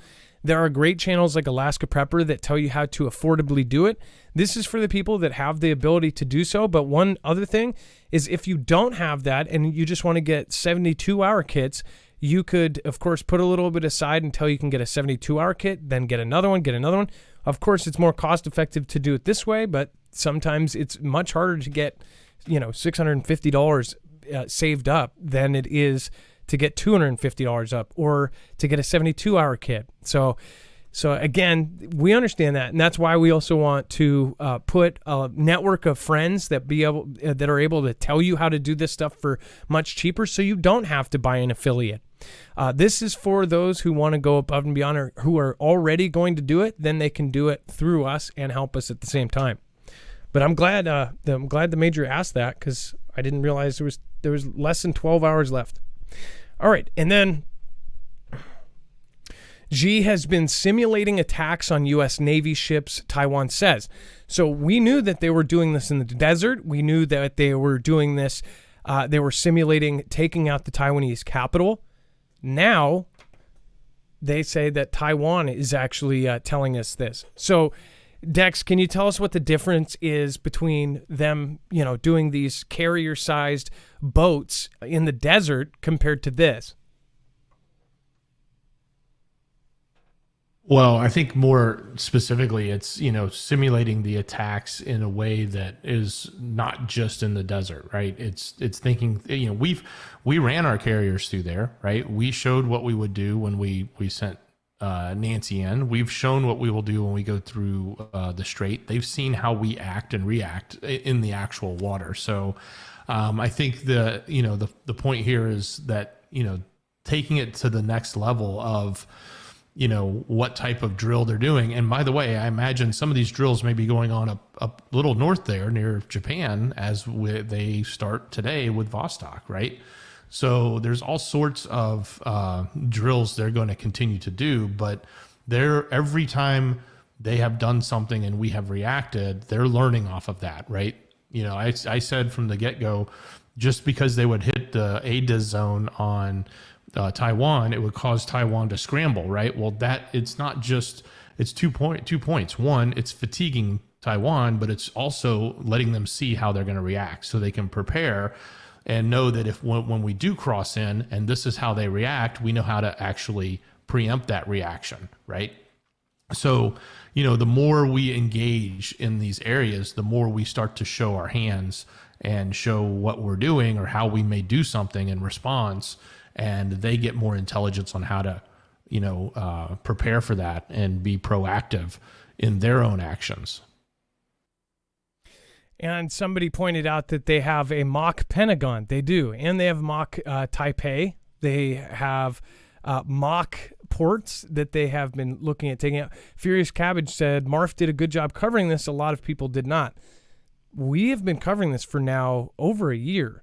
there are great channels like Alaska Prepper that tell you how to affordably do it. This is for the people that have the ability to do so. But one other thing is, if you don't have that and you just want to get 72-hour kits, you could, of course, put a little bit aside until you can get a 72-hour kit, then get another one. Of course, it's more cost-effective to do it this way, but sometimes it's much harder to get, $650 saved up than it is to get $250 up or to get a 72-hour kit. So again, we understand that, and that's why we also want to put a network of friends that are able to tell you how to do this stuff for much cheaper, so you don't have to buy an affiliate. This is for those who want to go above and beyond, or who are already going to do it. Then they can do it through us and help us at the same time. But I'm glad the Major asked that, because I didn't realize there was less than 12 hours left. All right, and then Xi has been simulating attacks on U.S. Navy ships, Taiwan says. So we knew that they were doing this in the desert. We knew that they were doing this. They were simulating taking out the Taiwanese capital. Now they say that Taiwan is actually telling us this. So, Dex, can you tell us what the difference is between them, doing these carrier-sized boats in the desert compared to this? Well, I think more specifically, it's, simulating the attacks in a way that is not just in the desert, right? It's thinking, we ran our carriers through there, right? We showed what we would do when we sent Nancy in. We've shown what we will do when we go through the strait. They've seen how we act and react in the actual water. So I think the point here is that, taking it to the next level of, what type of drill they're doing. And by the way, I imagine some of these drills may be going on a little north there near Japan as they start today with Vostok, right? So there's all sorts of drills they're going to continue to do, but every time they have done something and we have reacted, they're learning off of that, right? I said from the get-go, just because they would hit the ADIS zone on Taiwan, it would cause Taiwan to scramble, right? Well, it's not just, it's 2 points. One, it's fatiguing Taiwan, but it's also letting them see how they're going to react so they can prepare and know that when we do cross in and this is how they react, we know how to actually preempt that reaction, right? So, the more we engage in these areas, the more we start to show our hands and show what we're doing or how we may do something in response. And they get more intelligence on how to, prepare for that and be proactive in their own actions. And somebody pointed out that they have a mock Pentagon. They do. And they have mock Taipei. They have mock ports that they have been looking at taking out. Furious Cabbage said, Marf did a good job covering this. A lot of people did not. We have been covering this for now over a year.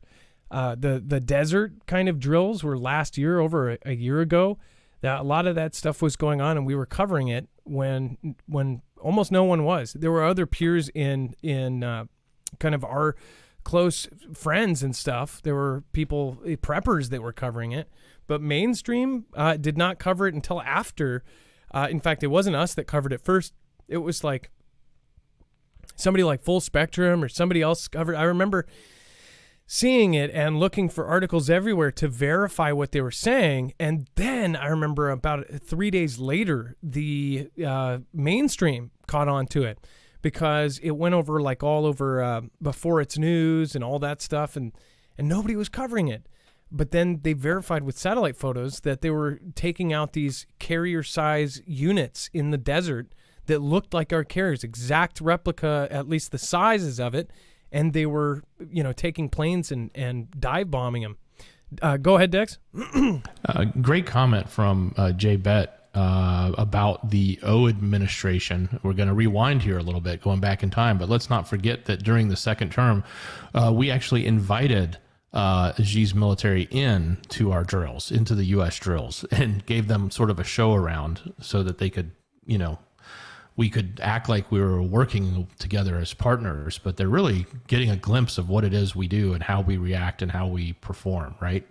The desert kind of drills were last year, over a year ago. That a lot of that stuff was going on, and we were covering it when almost no one was. There were other peers in kind of our close friends and stuff. There were people, preppers, that were covering it, but mainstream did not cover it until after. In fact, it wasn't us that covered it first. It was like somebody like Full Spectrum or somebody else covered. I remember seeing it and looking for articles everywhere to verify what they were saying. And then I remember about 3 days later, the mainstream caught on to it because it went over like all over before its news and all that stuff. And nobody was covering it. But then they verified with satellite photos that they were taking out these carrier size units in the desert that looked like our carriers, exact replica, at least the sizes of it. And they were, taking planes and dive bombing them. Go ahead, Dex. Great comment from Jay Bett about the O administration. We're going to rewind here a little bit, going back in time, but let's not forget that during the second term, we actually invited Xi's military in to our drills, into the U.S. drills, and gave them sort of a show around so that they could, we could act like we were working together as partners, but they're really getting a glimpse of what it is we do and how we react and how we perform, right?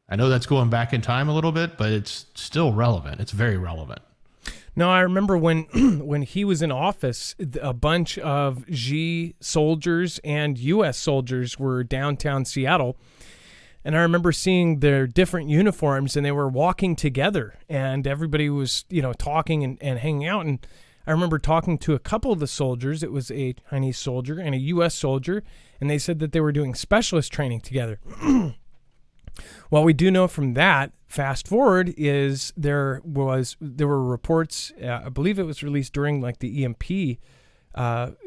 I know that's going back in time a little bit, but it's still relevant. It's very relevant. No, I remember when when he was in office, a bunch of Xi soldiers and U.S. soldiers were downtown Seattle. And I remember seeing their different uniforms, and they were walking together, and everybody was, talking and hanging out. And I remember talking to a couple of the soldiers. It was a Chinese soldier and a U.S. soldier, and they said that they were doing specialist training together. What we do know from that, fast forward, is there were reports, I believe it was released during like the EMP,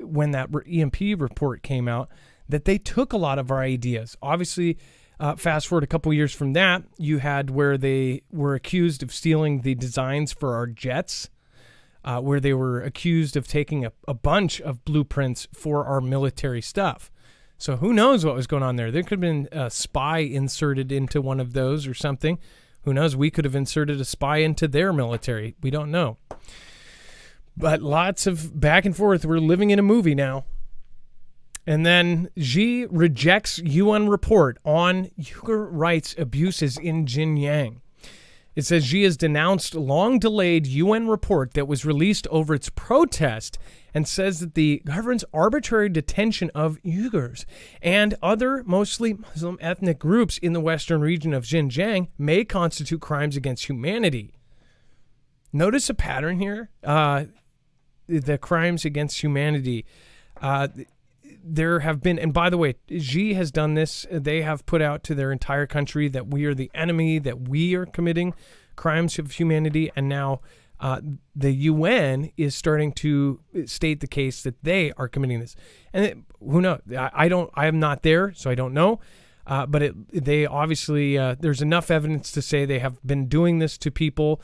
when that EMP report came out, that they took a lot of our ideas. Obviously, fast forward a couple years from that, you had where they were accused of stealing the designs for our jets, where they were accused of taking a bunch of blueprints for our military stuff. So who knows what was going on there? There could have been a spy inserted into one of those or something. Who knows? We could have inserted a spy into their military. We don't know. But lots of back and forth. We're living in a movie now. And then Xi rejects UN report on Uyghur rights abuses in Xinjiang. It says Xi has denounced long-delayed UN report that was released over its protest and says that the government's arbitrary detention of Uyghurs and other mostly Muslim ethnic groups in the western region of Xinjiang may constitute crimes against humanity. Notice a pattern here. The crimes against humanity. There have been, and by the way, Xi has done this. They have put out to their entire country that we are the enemy, that we are committing crimes of humanity, and now the UN is starting to state the case that they are committing this. And who knows? I am not there, so I don't know. But they obviously, there's enough evidence to say they have been doing this to people.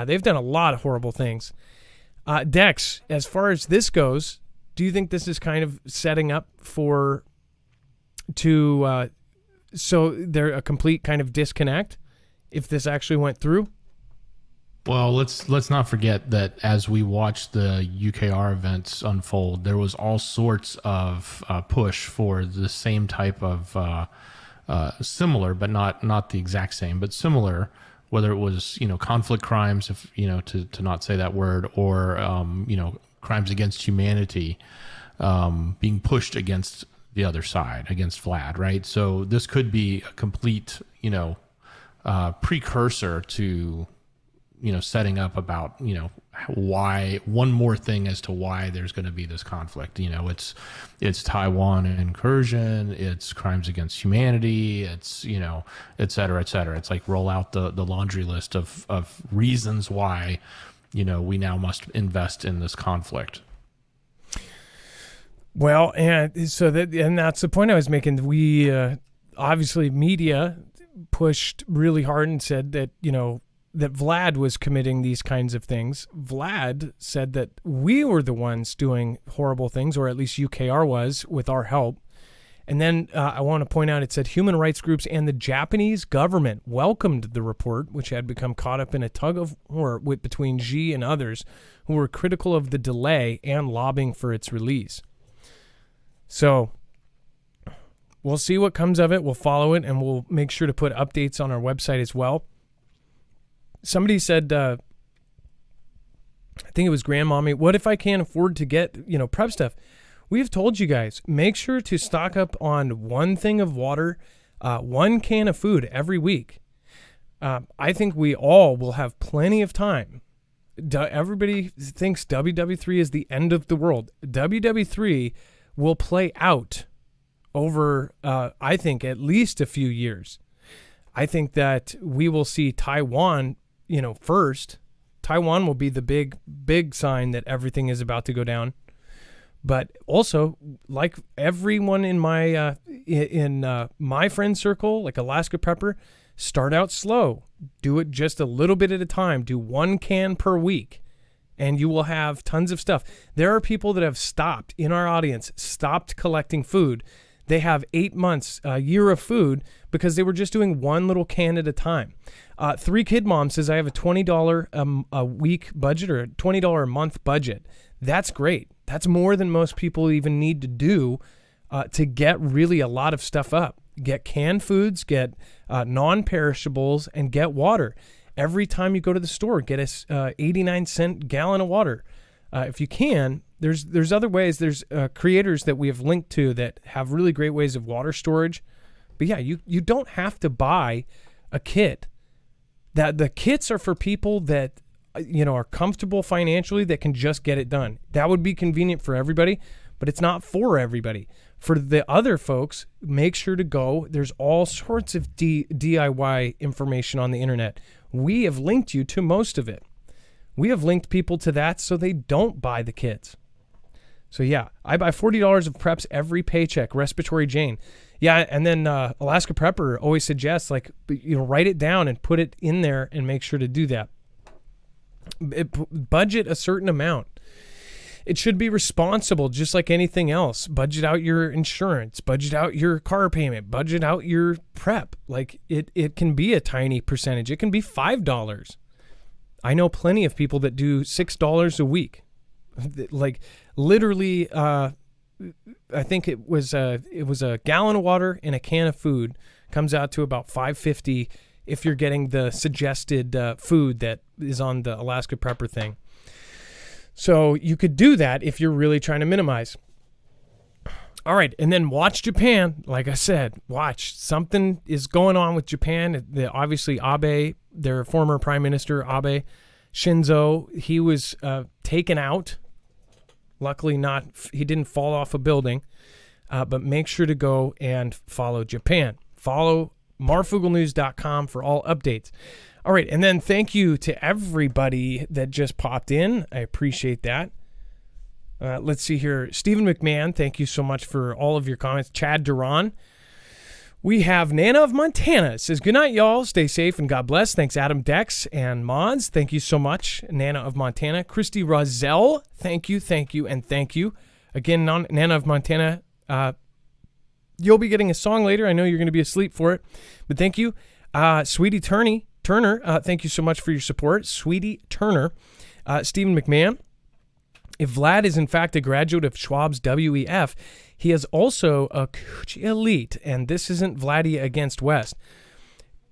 They've done a lot of horrible things. Dex, as far as this goes, do you think this is kind of setting up so they're a complete kind of disconnect if this actually went through? Well, let's not forget that as we watched the UKR events unfold, there was all sorts of push for the same type of similar, but not the exact same, but similar. Whether it was conflict crimes, if to not say that word, or crimes against humanity, being pushed against the other side, against Vlad, right? So this could be a complete precursor to setting up about, why, one more thing as to why there's going to be this conflict. It's Taiwan incursion, it's crimes against humanity, it's, et cetera, et cetera. It's like roll out the laundry list of reasons why, we now must invest in this conflict. Well, and so that's the point I was making. We, obviously media pushed really hard and said that, that Vlad was committing these kinds of things. Vlad said that we were the ones doing horrible things, or at least UKR was, with our help. And then I want to point out, it said human rights groups and the Japanese government welcomed the report, which had become caught up in a tug of war between Xi and others who were critical of the delay and lobbying for its release. So we'll see what comes of it. We'll follow it, and we'll make sure to put updates on our website as well. Somebody said, I think it was Grandmommy, what if I can't afford to get, prep stuff? We've told you guys, make sure to stock up on one thing of water, one can of food every week. I think we all will have plenty of time. Everybody thinks WW3 is the end of the world. WW3 will play out over, I think, at least a few years. I think that we will see Taiwan, first. Taiwan will be the big sign that everything is about to go down. But also, like everyone in my my friend circle, like Alaska Prepper, start out slow. Do it just a little bit at a time. Do one can per week, and you will have tons of stuff. There are people that have stopped in our audience, stopped collecting food. They have 8 months, a year of food because they were just doing one little can at a time. 3 Kid Mom says, I have a $20 a week budget or a $20 a month budget. That's great. That's more than most people even need to do to get really a lot of stuff up. Get canned foods, get non-perishables, and get water. Every time you go to the store, get a 89-cent gallon of water. If you can, there's other ways. There's creators that we have linked to that have really great ways of water storage. But yeah, you don't have to buy a kit. That the kits are for people that are comfortable financially, that can just get it done. That would be convenient for everybody, but it's not for everybody. For the other folks, make sure to go. There's all sorts of DIY information on the internet. We have linked you to most of it. We have linked people to that so they don't buy the kits. So yeah, I buy $40 of preps every paycheck. Respiratory Jane. Yeah, and then Alaska Prepper always suggests, write it down and put it in there and make sure to do that. Budget a certain amount. It should be responsible, just like anything else. Budget out your insurance, budget out your car payment, budget out your prep. It can be a tiny percentage. It can be $5. I know plenty of people that do $6 a week. Literally, I think it was a gallon of water and a can of food comes out to about $5.50 if you're getting the suggested food that is on the Alaska Prepper thing. So you could do that if you're really trying to minimize. All right, and then watch Japan. Like I said, watch. Something is going on with Japan. Obviously, Abe, their former Prime Minister, Abe Shinzo, he was taken out. Luckily not, he didn't fall off a building. But make sure to go and follow Japan. Follow marfooglenews.com for all updates. All right, and then thank you to everybody that just popped in. I appreciate that. Let's see here. Stephen McMahon, thank you so much for all of your comments. Chad Duran, We have Nana of Montana. Says, good night, y'all. Stay safe and God bless. Thanks, Adam, Dex, and Mods. Thank you so much, Nana of Montana. Christy Rozelle, thank you, and thank you. Again, Nana of Montana, you'll be getting a song later. I know you're going to be asleep for it, but thank you. Sweetie Turner, thank you so much for your support. Sweetie Turner. Stephen McMahon. If Vlad is in fact a graduate of Schwab's WEF, he is also a Coochie elite, and this isn't Vladdy against West.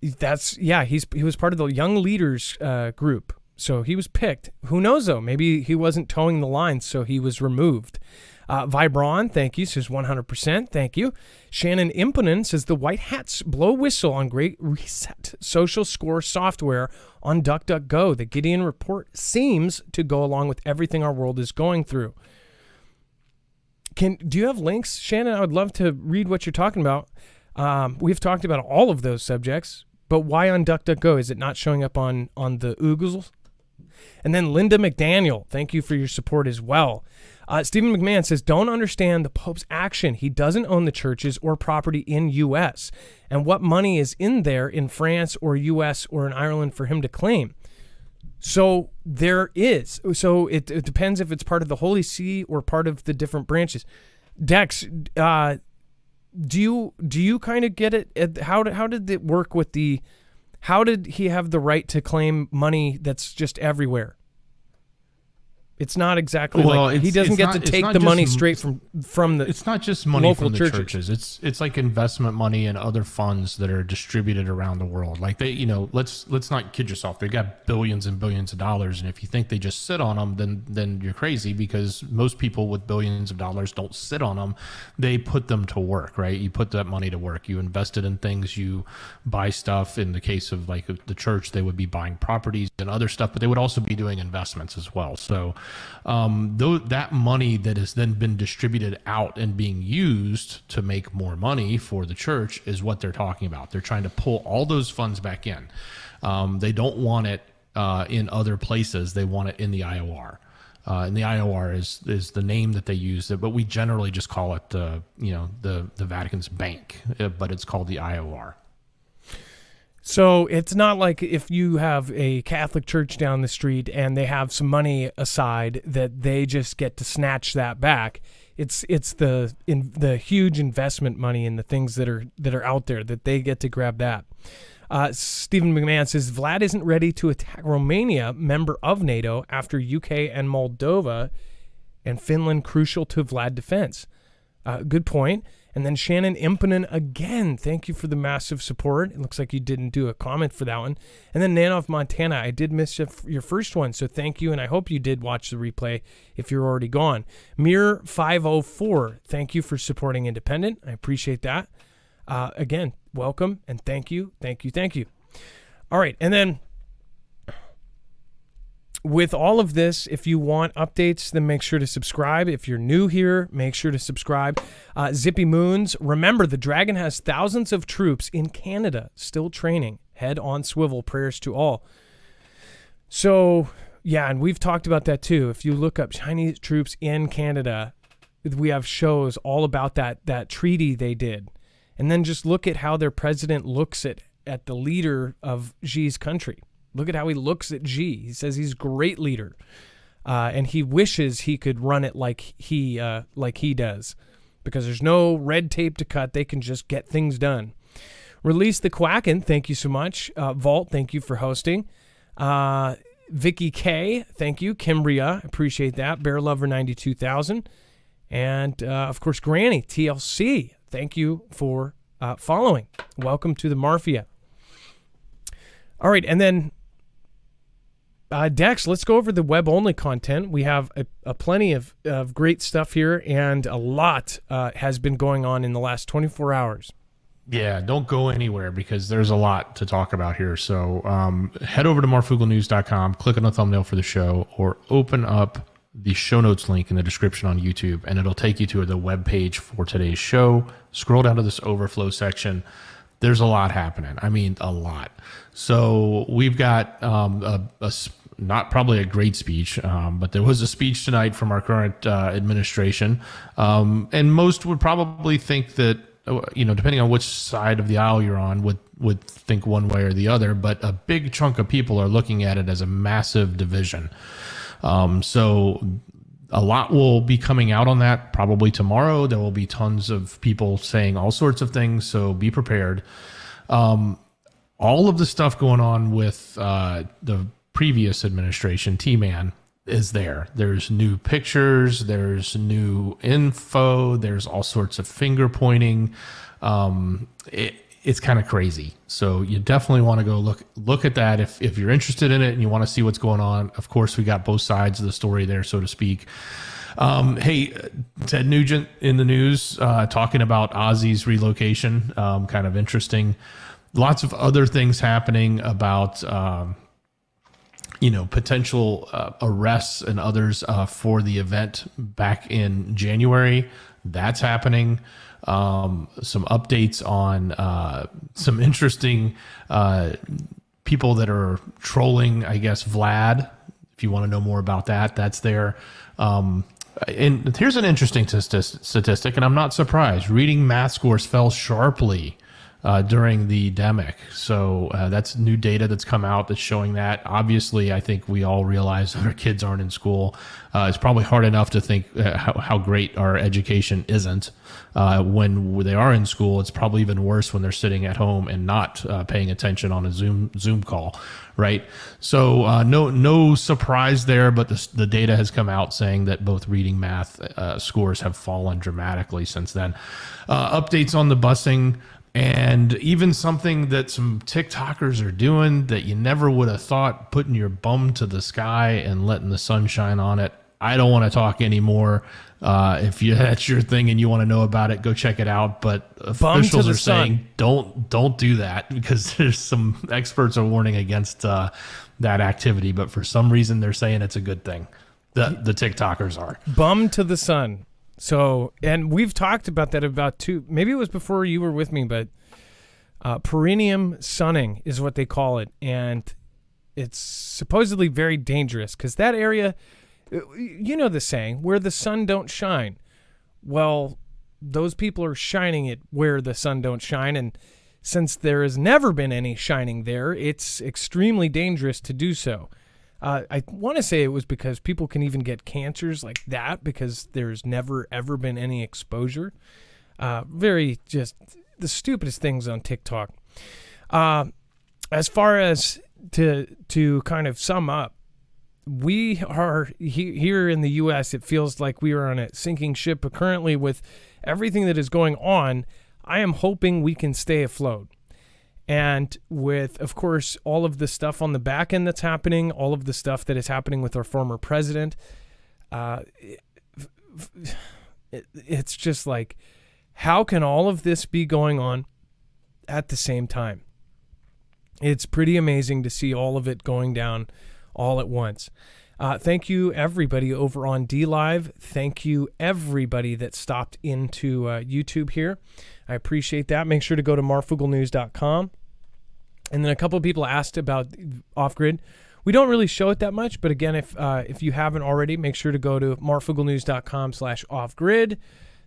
He was part of the Young Leaders group, so he was picked. Who knows, though? Maybe he wasn't towing the line, so he was removed. Vibron, thank you, says 100%, thank you. Shannon Imponen says the White Hats blow whistle on Great Reset social score software on DuckDuckGo. The Gideon report seems to go along with everything our world is going through. Do you have links, Shannon? I would love to read what you're talking about. We've talked about all of those subjects, but why on DuckDuckGo? Is it not showing up on the Oogles? And then Linda McDaniel, thank you for your support as well. Stephen McMahon says, don't understand the Pope's action. He doesn't own the churches or property in U.S. And what money is in there in France or U.S. or in Ireland for him to claim? So there is. So it depends if it's part of the Holy See or part of the different branches. Dex, do you kind of get it? How did it work with the? How did he have the right to claim money that's just everywhere? It's not exactly he doesn't get to take the money straight from the. It's not just money local from the churches. It's like investment money and other funds that are distributed around the world. Like let's not kid yourself. They got billions and billions of dollars, and if you think they just sit on them, then you're crazy, because most people with billions of dollars don't sit on them. They put them to work, right? You put that money to work. You invest it in things. You buy stuff. In the case of like the church, they would be buying properties and other stuff, but they would also be doing investments as well. So. Though that money that has then been distributed out and being used to make more money for the church is what they're talking about. They're trying to pull all those funds back in. They don't want it in other places. They want it in the IOR. And the IOR is the name that they use, but we generally just call it the Vatican's bank, but it's called the IOR. So it's not like if you have a Catholic church down the street and they have some money aside that they just get to snatch that back. It's the huge investment money and the things that are out there that they get to grab that. Stephen McMahon says Vlad isn't ready to attack Romania, member of NATO, after UK and Moldova and Finland crucial to Vlad defense. Good point. And then Shannon Imponen again, thank you for the massive support. It looks like you didn't do a comment for that one. And then Nana of Montana, I did miss your first one, so thank you, and I hope you did watch the replay if you're already gone. Mir504, thank you for supporting Independent. I appreciate that. Again, welcome, and thank you. All right, and then with all of this, if you want updates, then make sure to subscribe. If you're new here, make sure to subscribe. Zippy Moons, remember the Dragon has thousands of troops in Canada still training. Head on swivel, prayers to all. So, yeah, and we've talked about that too. If you look up Chinese troops in Canada, we have shows all about that treaty they did. And then just look at how their president looks at the leader of Xi's country. Look at how he looks at Xi. He says he's a great leader, and he wishes he could run it like he does, because there's no red tape to cut. They can just get things done. Release the Quacken, thank you so much. Vault, thank you for hosting. Vicky K, thank you. Kimbria, appreciate that. Bear Lover 92,000, and of course Granny TLC, thank you for following. Welcome to the Mafia. All right, and then. Dex, let's go over the web-only content. We have a plenty of great stuff here, and a lot has been going on in the last 24 hours. Yeah, don't go anywhere because there's a lot to talk about here. So head over to marfooglenews.com, click on the thumbnail for the show, or open up the show notes link in the description on YouTube, and it'll take you to the web page for today's show. Scroll down to this overflow section. There's a lot happening. I mean, a lot. So we've got not probably a great speech, but there was a speech tonight from our current administration. And most would probably think that depending on which side of the aisle you're on, would think one way or the other. But a big chunk of people are looking at it as a massive division. So a lot will be coming out on that probably tomorrow. There will be tons of people saying all sorts of things. So be prepared. All of the stuff going on with the previous administration, T-Man, is there. There's new pictures, there's new info, there's all sorts of finger pointing. It's kind of crazy. So you definitely want to go look at that if you're interested in it and you want to see what's going on. Of course, we got both sides of the story there, so to speak. Hey, Ted Nugent in the news talking about Ozzy's relocation. Kind of interesting. Lots of other things happening about potential arrests and others for the event back in January. That's happening. Some updates on some interesting people that are trolling, I guess, Vlad. If you want to know more about that, that's there. And here's an interesting statistic, and I'm not surprised. Reading math scores fell sharply during the demic. So that's new data that's come out that's showing that. Obviously, I think we all realize that our kids aren't in school. It's probably hard enough to think how great our education isn't. When they are in school, it's probably even worse when they're sitting at home and not paying attention on a Zoom call, right? So no surprise there, but the data has come out saying that both reading math scores have fallen dramatically since then. Updates on the busing. And even something that some TikTokers are doing that you never would have thought, putting your bum to the sky and letting the sun shine on it. I don't want to talk anymore. If that's your thing and you want to know about it, go check it out. But officials are saying don't do that, because there's some experts are warning against that activity. But for some reason, they're saying it's a good thing. The TikTokers are. Bum to the sun. So, and we've talked about that maybe it was before you were with me, but perineum sunning is what they call it. And it's supposedly very dangerous because that area, you know the saying, where the sun don't shine. Well, those people are shining it where the sun don't shine. And since there has never been any shining there, it's extremely dangerous to do so. I want to say it was because people can even get cancers like that because there's never, ever been any exposure. Very just the stupidest things on TikTok. As far as to kind of sum up, we are here in the U.S., it feels like we are on a sinking ship, but currently with everything that is going on, I am hoping we can stay afloat. And with, of course, all of the stuff on the back end that's happening, all of the stuff that is happening with our former president, it's just like, how can all of this be going on at the same time? It's pretty amazing to see all of it going down all at once. Thank you, everybody over on DLive. Thank you, everybody that stopped into YouTube here. I appreciate that. Make sure to go to marfooglenews.com. And then a couple of people asked about Off-Grid. We don't really show it that much, but again, if you haven't already, make sure to go to marfooglenews.com/offgrid.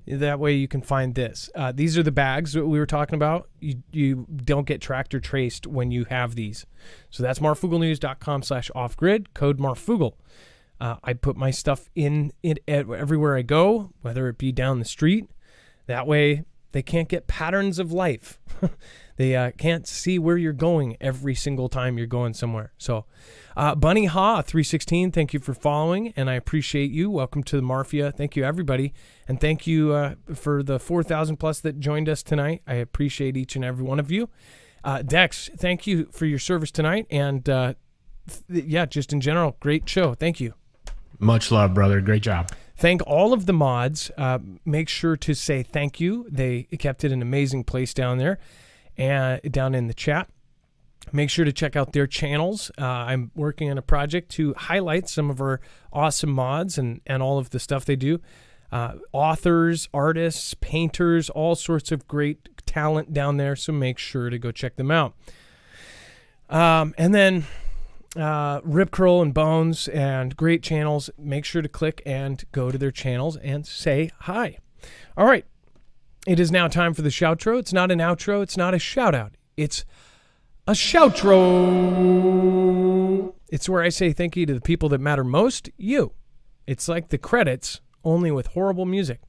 That way you can find this. These are the bags that we were talking about. You don't get tractor traced when you have these. So that's marfooglenews.com/offgrid, code Marfoogle. I put my stuff in it everywhere I go, whether it be down the street. That way they can't get patterns of life. They can't see where you're going every single time you're going somewhere. So Bunny Ha 316, thank you for following, and I appreciate you. Welcome to the Marfia. Thank you, everybody. And thank you for the 4,000 plus that joined us tonight. I appreciate each and every one of you. Dex, thank you for your service tonight. And just in general, great show. Thank you. Much love, brother. Great job. Thank all of the mods. Make sure to say thank you. They kept it an amazing place down there and down in the chat. Make sure to check out their channels. I'm working on a project to highlight some of our awesome mods and all of the stuff they do. Authors, artists, painters, all sorts of great talent down there. So make sure to go check them out. And then Rip Curl and Bones and great channels. Make sure to click and go to their channels and say hi. All right. It is now time for the shoutro. It's not an outro. It's not a shout out. It's a shoutro. It's where I say thank you to the people that matter most, you. It's like the credits, only with horrible music.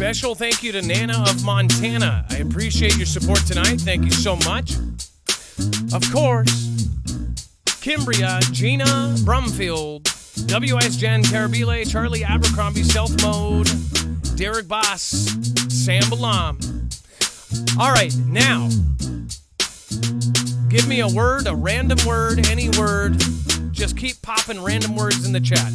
Special thank you to Nana of Montana. I appreciate your support tonight. Thank you so much. Of course, Kimbria, Gina Brumfield, WS Jen, Carabile, Charlie Abercrombie, Stealth Mode, Derek Boss, Sam Balam. All right, now, give me a word, a random word, any word. Just keep popping random words in the chat.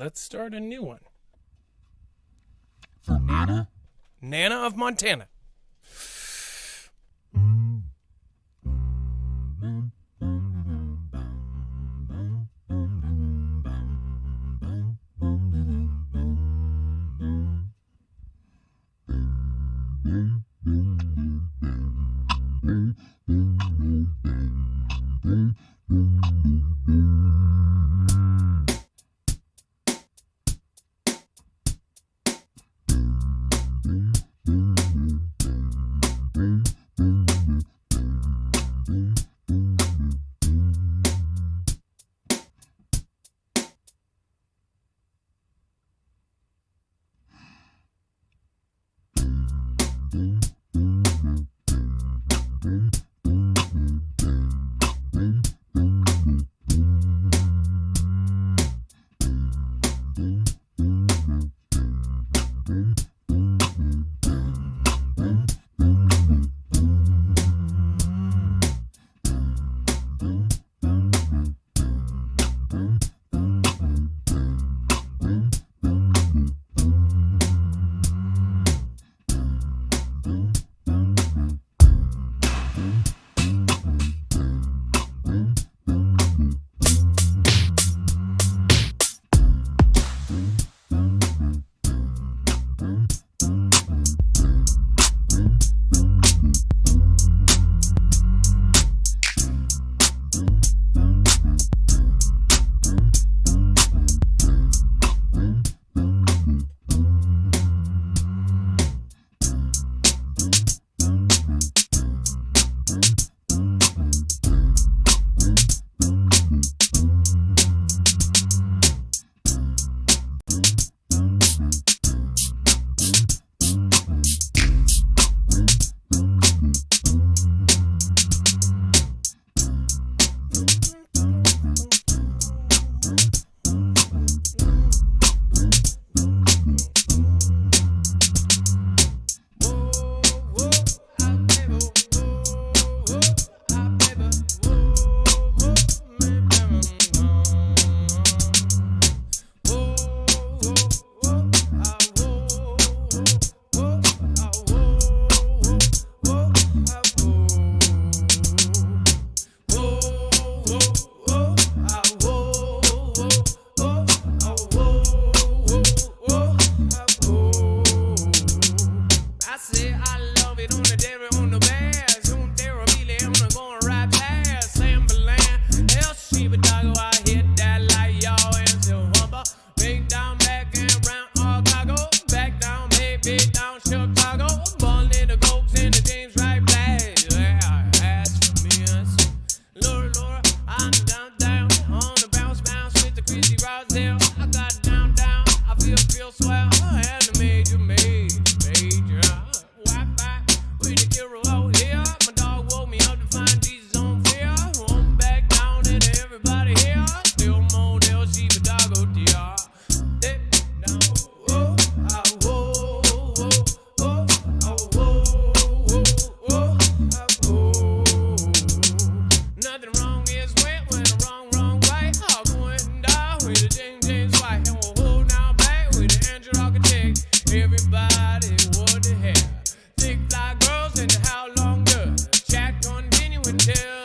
Let's start a new one. For Nana? Nana of Montana. with the hero out here. My dog woke me up to find Jesus on fear. I'm back down into everybody here. Still more Del Shiva Dago DR. Now, oh, ah, whoa, whoa, oh, ah, whoa, whoa, whoa, ah, whoa. Nothing wrong is wet when the wrong way. All going down with the James White. And we'll hold now back with the Andrew Architect. Everybody, what the hell? Thick fly girls and how long does chat continue until